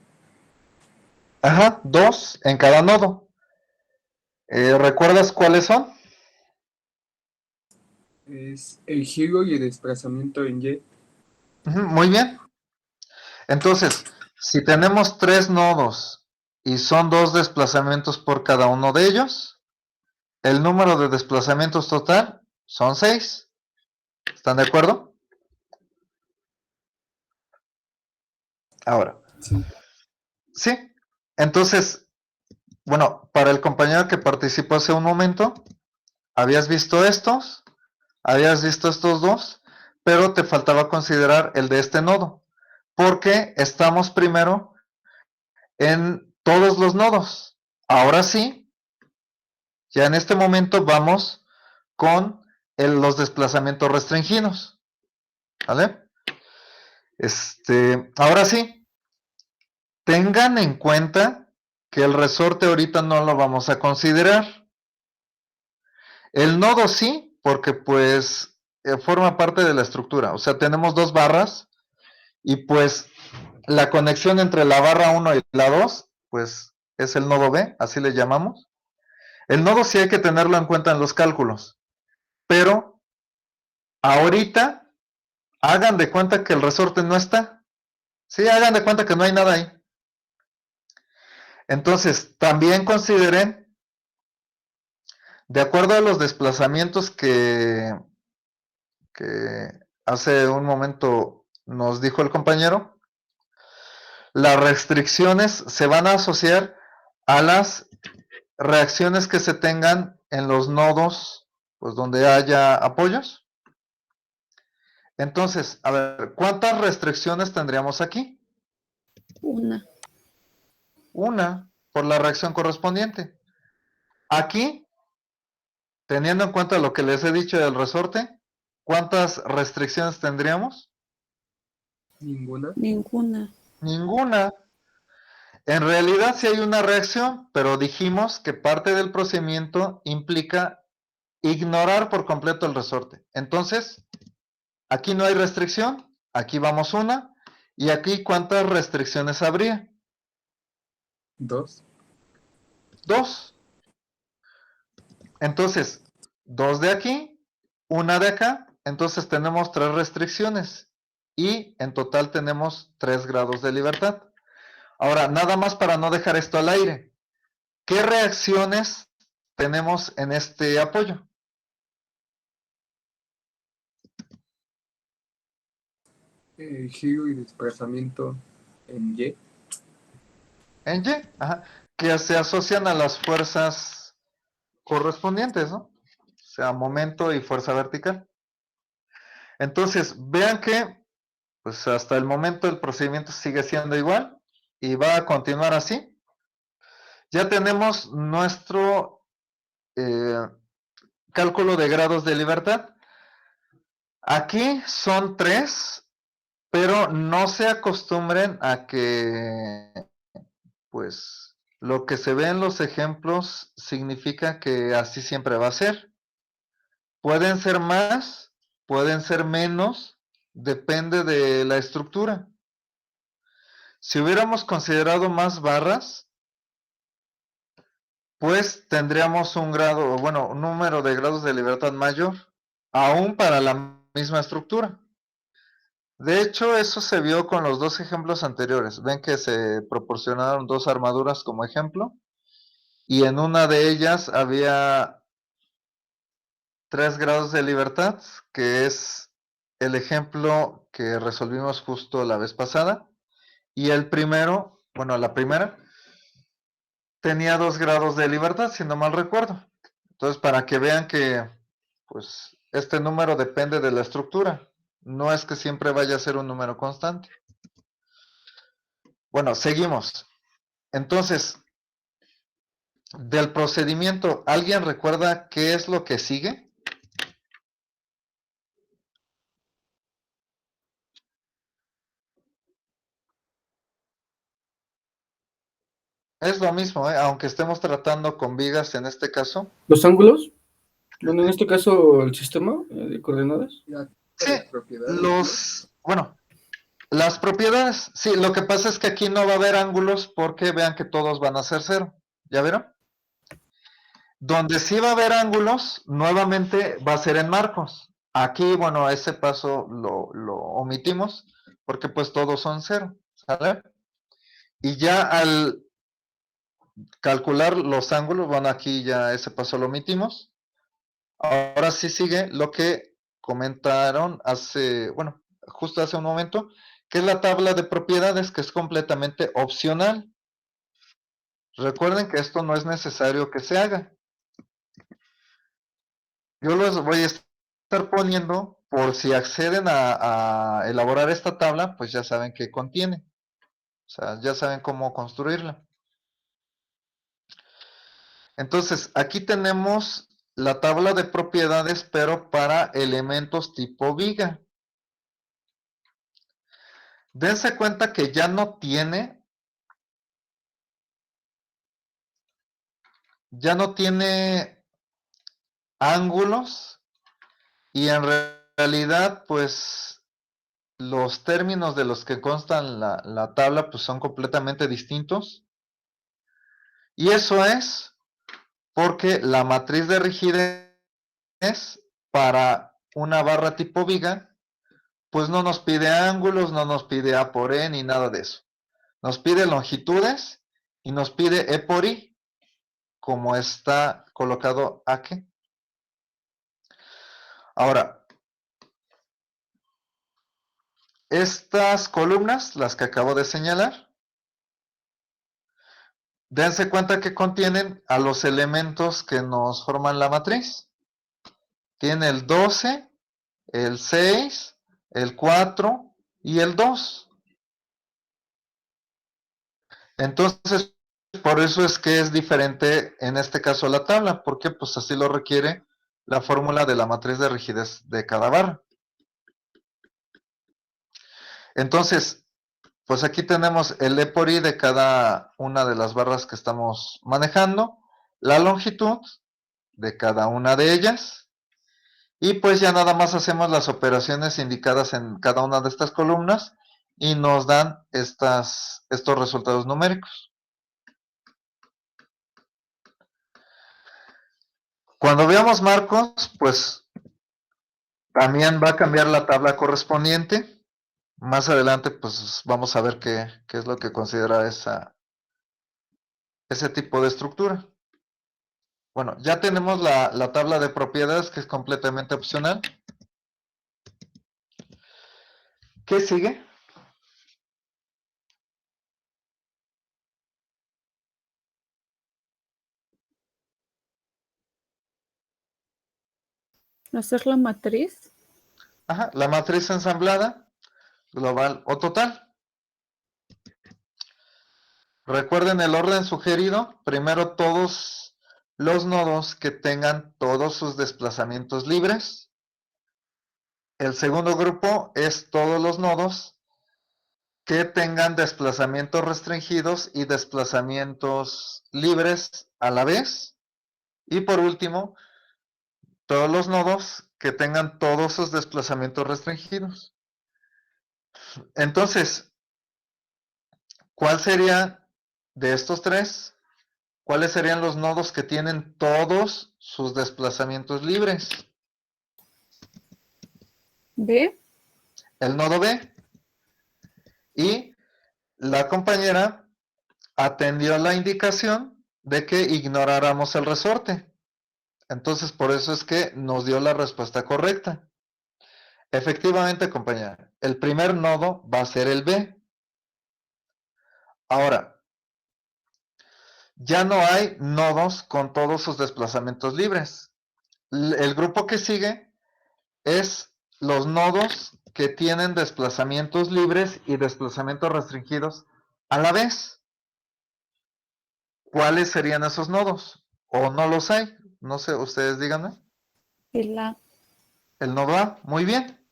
Ajá, 2 en cada nodo. ¿Recuerdas cuáles son? Es el giro y el desplazamiento en Y. Ujú, muy bien. Entonces, si tenemos 3 nodos y son 2 desplazamientos por cada uno de ellos, el número de desplazamientos total son 6. ¿Están de acuerdo? Ahora, Sí. sí. Entonces, bueno, para el compañero que participó hace un momento, habías visto estos dos, pero te faltaba considerar el de este nodo, porque estamos primero en todos los nodos. Ahora sí, ya en este momento vamos con los desplazamientos restringidos, ¿vale? Ahora sí, tengan en cuenta que el resorte ahorita no lo vamos a considerar. El nodo sí, porque pues forma parte de la estructura. O sea, tenemos 2 barras y pues la conexión entre la barra 1 y la 2, pues es el nodo B, así le llamamos. El nodo sí hay que tenerlo en cuenta en los cálculos, pero ahorita hagan de cuenta que el resorte no está. Sí, hagan de cuenta que no hay nada ahí. Entonces, también consideren, de acuerdo a los desplazamientos que hace un momento nos dijo el compañero, las restricciones se van a asociar a las reacciones que se tengan en los nodos, pues donde haya apoyos. Entonces, a ver, ¿cuántas restricciones tendríamos aquí? Una. Una, por la reacción correspondiente. Aquí, teniendo en cuenta lo que les he dicho del resorte, ¿cuántas restricciones tendríamos? Ninguna. Ninguna. Ninguna. En realidad sí hay una reacción, pero dijimos que parte del procedimiento implica ignorar por completo el resorte. Entonces, aquí no hay restricción, aquí vamos una, y aquí ¿cuántas restricciones habría? 2. 2. Entonces, 2 de aquí, una de acá, entonces tenemos 3 restricciones y en total tenemos 3 grados de libertad. Ahora, nada más para no dejar esto al aire. ¿Qué reacciones tenemos en este apoyo? El giro y desplazamiento en Y. En Y, ajá, que se asocian a las fuerzas correspondientes, ¿no? O sea, momento y fuerza vertical. Entonces, vean que, pues hasta el momento el procedimiento sigue siendo igual y va a continuar así. Ya tenemos nuestro cálculo de grados de libertad. Aquí son 3, pero no se acostumbren a que, pues, lo que se ve en los ejemplos significa que así siempre va a ser. Pueden ser más, pueden ser menos, depende de la estructura. Si hubiéramos considerado más barras, pues tendríamos un grado, bueno, un número de grados de libertad mayor, aún para la misma estructura. De hecho, eso se vio con los 2 ejemplos anteriores. Ven que se proporcionaron 2 armaduras como ejemplo, y en una de ellas había 3 grados de libertad, que es el ejemplo que resolvimos justo la vez pasada. Y el primero, bueno, la primera, tenía 2 grados de libertad, si no mal recuerdo. Entonces, para que vean que, pues, este número depende de la estructura. No es que siempre vaya a ser un número constante. Bueno, seguimos. Entonces, del procedimiento, ¿alguien recuerda qué es lo que sigue? Es lo mismo, aunque estemos tratando con vigas en este caso. ¿Los ángulos? Bueno, en este caso, el sistema de coordenadas. La Sí, de propiedades, ¿no? bueno, Las propiedades, sí, lo que pasa es que aquí no va a haber ángulos porque vean que todos van a ser 0. ¿Ya vieron? Donde sí va a haber ángulos, nuevamente va a ser en marcos. Aquí, bueno, ese paso lo omitimos porque pues todos son 0. ¿Sale? Y ya al calcular los ángulos, bueno, aquí ya ese paso lo omitimos. Ahora sí sigue lo que comentaron justo hace un momento, que es la tabla de propiedades, que es completamente opcional. Recuerden que esto no es necesario que se haga. Yo los voy a estar poniendo por si acceden a elaborar esta tabla, pues ya saben qué contiene. O sea, ya saben cómo construirla. Entonces, aquí tenemos la tabla de propiedades, pero para elementos tipo viga. Dense cuenta que ya no tiene ángulos y en realidad, pues los términos de los que constan la tabla pues son completamente distintos. Y eso es porque la matriz de rigidez para una barra tipo viga, pues no nos pide ángulos, no nos pide A por E ni nada de eso. Nos pide longitudes y nos pide E por I, como está colocado aquí. Ahora, estas columnas, las que acabo de señalar, dense cuenta que contienen a los elementos que nos forman la matriz. Tiene el 12, el 6, el 4 y el 2. Entonces, por eso es que es diferente en este caso la tabla, porque pues así lo requiere la fórmula de la matriz de rigidez de cada barra. Entonces, pues aquí tenemos el E por I de cada una de las barras que estamos manejando, la longitud de cada una de ellas, y pues ya nada más hacemos las operaciones indicadas en cada una de estas columnas y nos dan estos resultados numéricos. Cuando veamos marcos, pues también va a cambiar la tabla correspondiente. Más adelante, pues vamos a ver qué es lo que considera ese tipo de estructura. Bueno, ya tenemos la tabla de propiedades, que es completamente opcional. ¿Qué sigue? Hacer la matriz. Ajá, la matriz ensamblada, global o total. Recuerden el orden sugerido. Primero todos los nodos que tengan todos sus desplazamientos libres. El segundo grupo es todos los nodos que tengan desplazamientos restringidos y desplazamientos libres a la vez. Y por último, todos los nodos que tengan todos sus desplazamientos restringidos. Entonces, ¿cuál sería de estos tres? ¿Cuáles serían los nodos que tienen todos sus desplazamientos libres? B. El nodo B. Y la compañera atendió la indicación de que ignoráramos el resorte. Entonces, por eso es que nos dio la respuesta correcta. Efectivamente, compañera, el primer nodo va a ser el B. Ahora, ya no hay nodos con todos sus desplazamientos libres. El grupo que sigue es los nodos que tienen desplazamientos libres y desplazamientos restringidos a la vez. ¿Cuáles serían esos nodos? ¿O no los hay? No sé, ustedes díganme. El A. El nodo A, muy bien.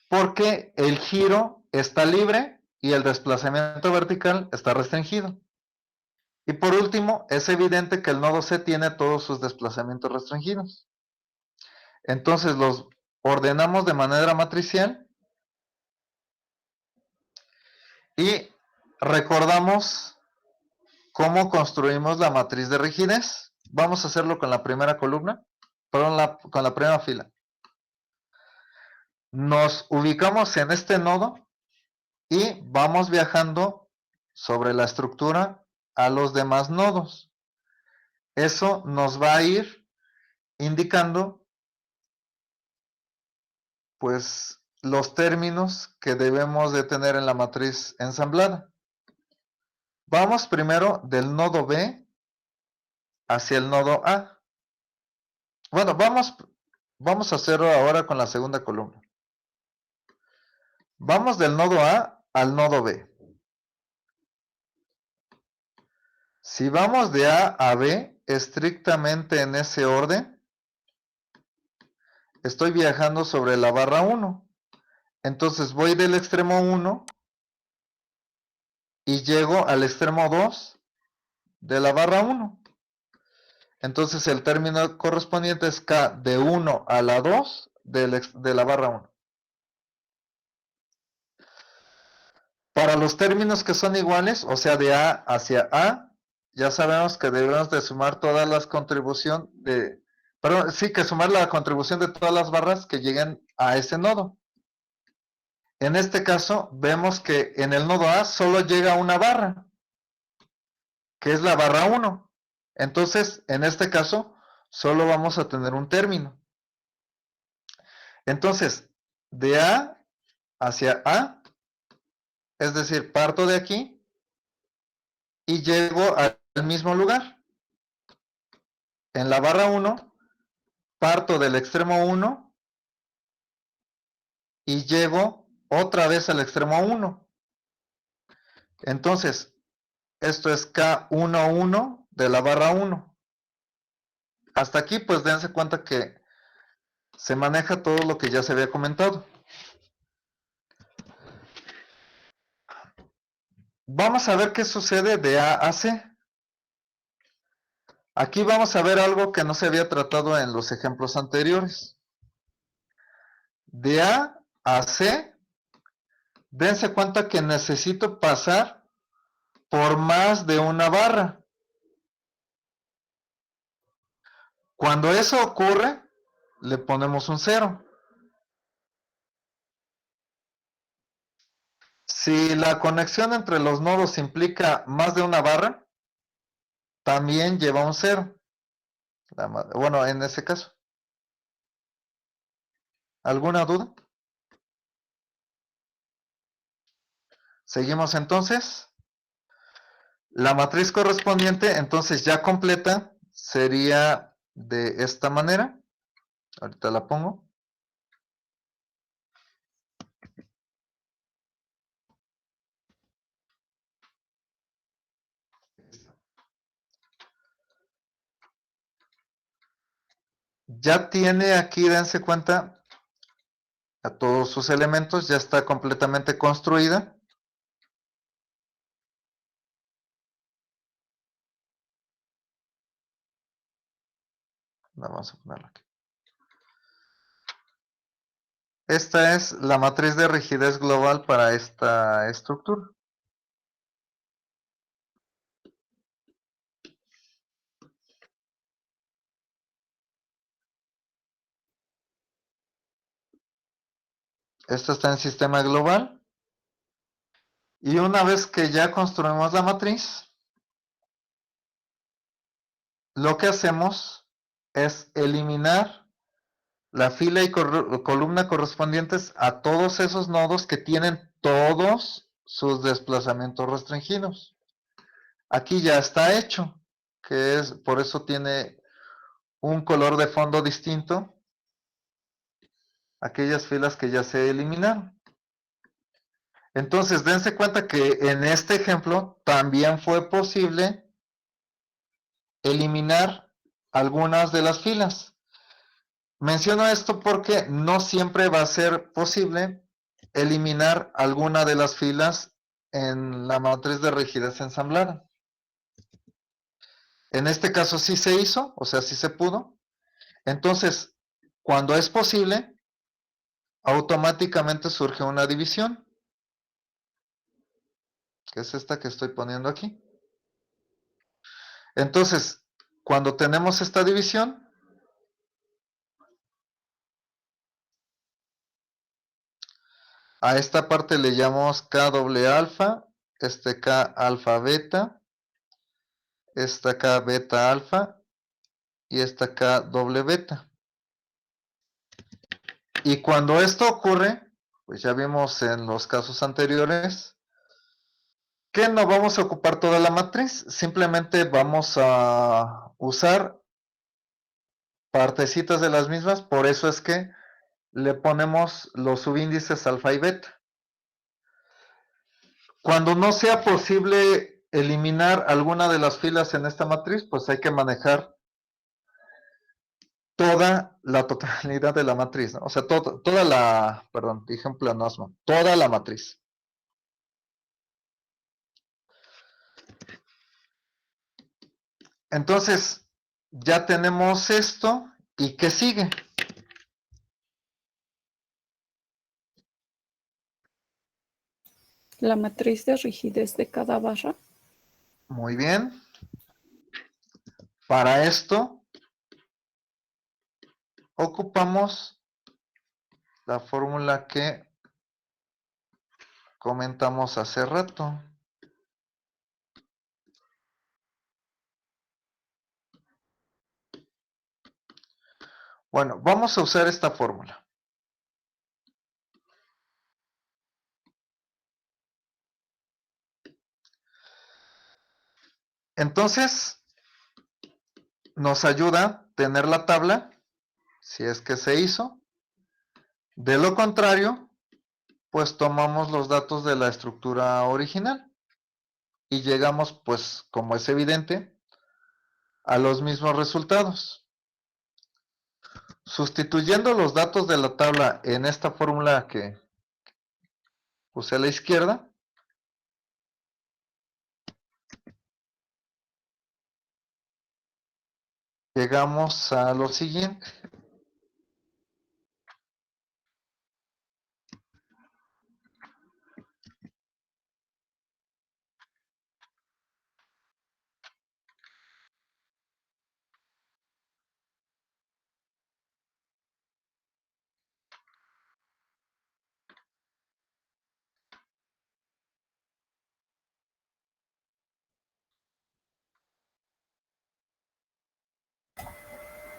Porque el giro está libre y el desplazamiento vertical está restringido. Y por último, es evidente que el nodo C tiene todos sus desplazamientos restringidos. Entonces los ordenamos de manera matricial Y recordamos cómo construimos la matriz de rigidez. Vamos a hacerlo con la primera columna, perdón, con la primera fila. Nos ubicamos en este nodo y vamos viajando sobre la estructura a los demás nodos. Eso nos va a ir indicando, pues, los términos que debemos de tener en la matriz ensamblada. Vamos primero del nodo B hacia el nodo A. Bueno, vamos a hacerlo ahora con la segunda columna. Vamos del nodo A al nodo B. Si vamos de A a B estrictamente en ese orden, estoy viajando sobre la barra 1. Entonces voy del extremo 1 y llego al extremo 2 de la barra 1. Entonces el término correspondiente es K de 1 a la 2 de la barra 1. Para los términos que son iguales, o sea, de A hacia A, ya sabemos que debemos de sumar todas las contribuciones que sumar la contribución de todas las barras que lleguen a ese nodo. En este caso, vemos que en el nodo A solo llega una barra, que es la barra 1. Entonces, en este caso, solo vamos a tener un término. Entonces, de A hacia A, es decir, parto de aquí y llego al mismo lugar. En la barra 1, parto del extremo 1 y llego otra vez al extremo 1. Entonces, esto es K11 de la barra 1. Hasta aquí, pues dense cuenta que se maneja todo lo que ya se había comentado. Vamos a ver qué sucede de A a C. Aquí vamos a ver algo que no se había tratado en los ejemplos anteriores. De A a C, dense cuenta que necesito pasar por más de una barra. Cuando eso ocurre, le ponemos un 0. Si la conexión entre los nodos implica más de una barra, también lleva un 0. Bueno, en ese caso. ¿Alguna duda? Seguimos entonces. La matriz correspondiente, entonces ya completa, sería de esta manera. Ahorita la pongo. Ya tiene aquí, dense cuenta, a todos sus elementos, ya está completamente construida. Vamos a ponerla aquí. Esta es la matriz de rigidez global para esta estructura. Esto está en sistema global. Y una vez que ya construimos la matriz, lo que hacemos es eliminar la fila y columna correspondientes a todos esos nodos que tienen todos sus desplazamientos restringidos. Aquí ya está hecho, que es por eso tiene un color de fondo distinto. Aquellas filas que ya se eliminaron. Entonces, dense cuenta que en este ejemplo también fue posible eliminar algunas de las filas. Menciono esto porque no siempre va a ser posible eliminar alguna de las filas en la matriz de rigidez ensamblada. En este caso sí se hizo, o sea, sí se pudo. Entonces, cuando es posible, automáticamente surge una división. que es esta que estoy poniendo aquí. Entonces, cuando tenemos esta división, a esta parte le llamamos K doble alfa, este K alfa beta, esta K beta alfa y esta K doble beta. Y cuando esto ocurre, pues ya vimos en los casos anteriores que no vamos a ocupar toda la matriz, simplemente vamos a usar partecitas de las mismas, por eso es que le ponemos los subíndices alfa y beta. Cuando no sea posible eliminar alguna de las filas en esta matriz, pues hay que manejar toda la totalidad de la matriz, ¿no? O sea, toda la, perdón, dije en pleonasmo, toda la matriz. Entonces, ya tenemos esto, ¿y qué sigue? La matriz de rigidez de cada barra. Muy bien. Para esto, ocupamos la fórmula que comentamos hace rato. Bueno, vamos a usar esta fórmula. Entonces, nos ayuda tener la tabla, si es que se hizo. De lo contrario, pues tomamos los datos de la estructura original y llegamos, pues, como es evidente, a los mismos resultados. Sustituyendo los datos de la tabla en esta fórmula que puse a la izquierda, llegamos a lo siguiente.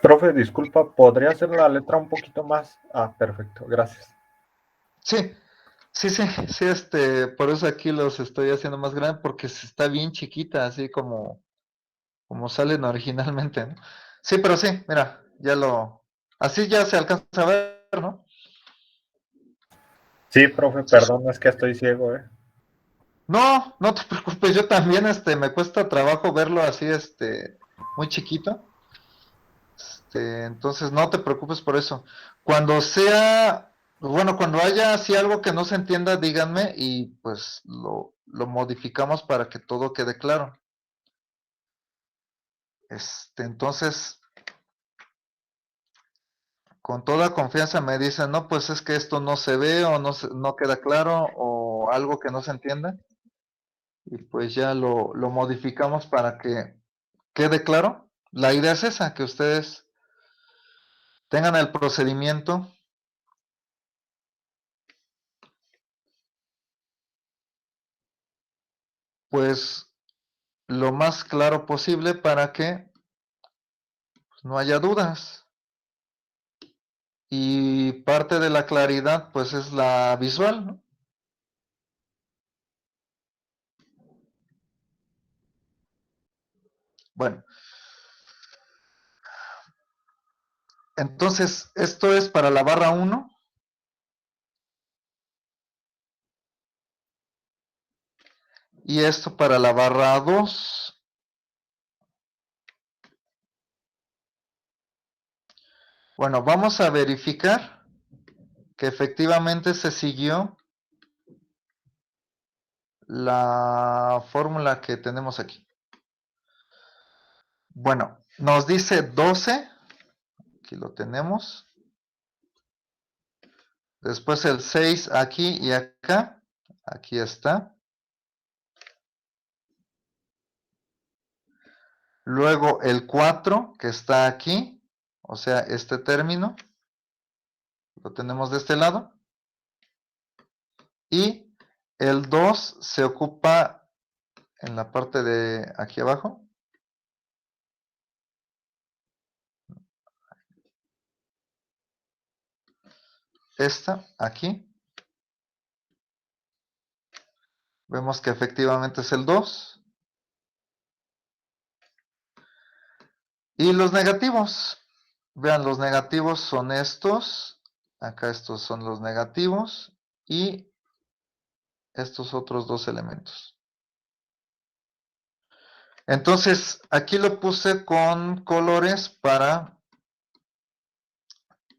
Profe, disculpa, ¿podría hacer la letra un poquito más? Ah, perfecto, gracias. Sí, sí, por eso aquí los estoy haciendo más grandes porque está bien chiquita, así como salen originalmente, ¿no? Sí, pero sí, mira, así ya se alcanza a ver, ¿no? Sí, profe, perdón, es que estoy ciego, ¿eh? No, no te preocupes, yo también, me cuesta trabajo verlo así, muy chiquito. Entonces no te preocupes por eso. Cuando cuando haya así algo que no se entienda, díganme y pues lo modificamos para que todo quede claro. Entonces, con toda confianza me dicen, no, pues es que esto no se ve o no queda claro o algo que no se entienda. Y pues ya lo modificamos para que quede claro. La idea es esa, que ustedes tengan el procedimiento pues lo más claro posible para que pues, no haya dudas. Y parte de la claridad pues es la visual, ¿no? Bueno, entonces esto es para la barra 1. Y esto para la barra 2. Bueno, vamos a verificar que efectivamente se siguió la fórmula que tenemos aquí. Bueno, nos dice 12. Aquí lo tenemos. Después el 6 aquí y acá. Aquí está. Luego el 4 que está aquí, o sea, este término, lo tenemos de este lado. Y el 2 se ocupa en la parte de aquí abajo. Esta, aquí. Vemos que efectivamente es el 2. Y los negativos. Vean, los negativos son estos. Acá estos son los negativos. Y estos otros dos elementos. Entonces, aquí lo puse con colores para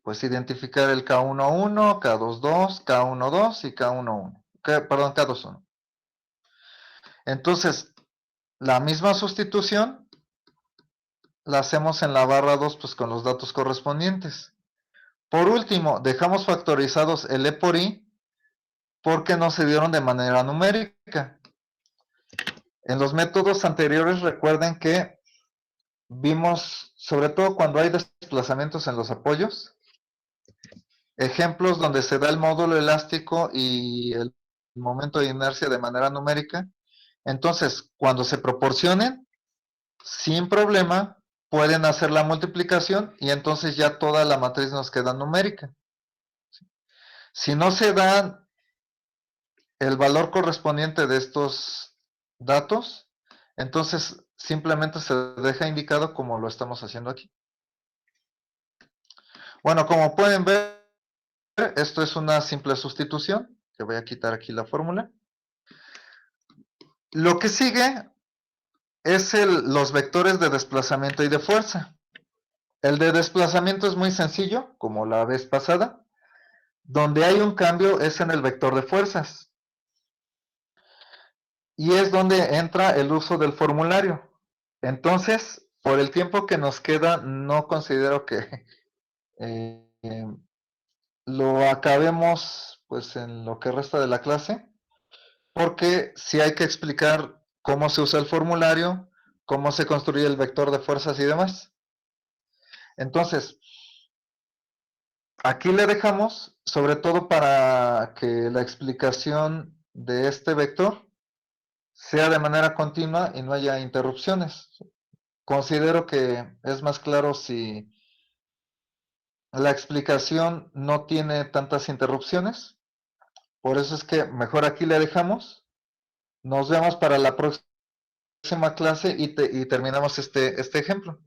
pues identificar el K11, K22, K12 y K11. Perdón, K21. Entonces, la misma sustitución la hacemos en la barra 2 pues con los datos correspondientes. Por último, dejamos factorizados el E por I porque no se dieron de manera numérica. En los métodos anteriores recuerden que vimos, sobre todo cuando hay desplazamientos en los apoyos, ejemplos donde se da el módulo elástico y el momento de inercia de manera numérica. Entonces, cuando se proporcionen, sin problema, pueden hacer la multiplicación y entonces ya toda la matriz nos queda numérica. Si no se da el valor correspondiente de estos datos, entonces simplemente se deja indicado como lo estamos haciendo aquí. Bueno, como pueden ver, esto es una simple sustitución, que voy a quitar aquí la fórmula. Lo que sigue es los vectores de desplazamiento y de fuerza. El de desplazamiento es muy sencillo, como la vez pasada. Donde hay un cambio es en el vector de fuerzas. Y es donde entra el uso del formulario. Entonces, por el tiempo que nos queda, no considero que lo acabemos pues en lo que resta de la clase, porque sí hay que explicar cómo se usa el formulario, cómo se construye el vector de fuerzas y demás. Entonces, aquí le dejamos, sobre todo para que la explicación de este vector sea de manera continua y no haya interrupciones. Considero que es más claro si la explicación no tiene tantas interrupciones. Por eso es que mejor aquí le dejamos. Nos vemos para la próxima clase y terminamos este ejemplo.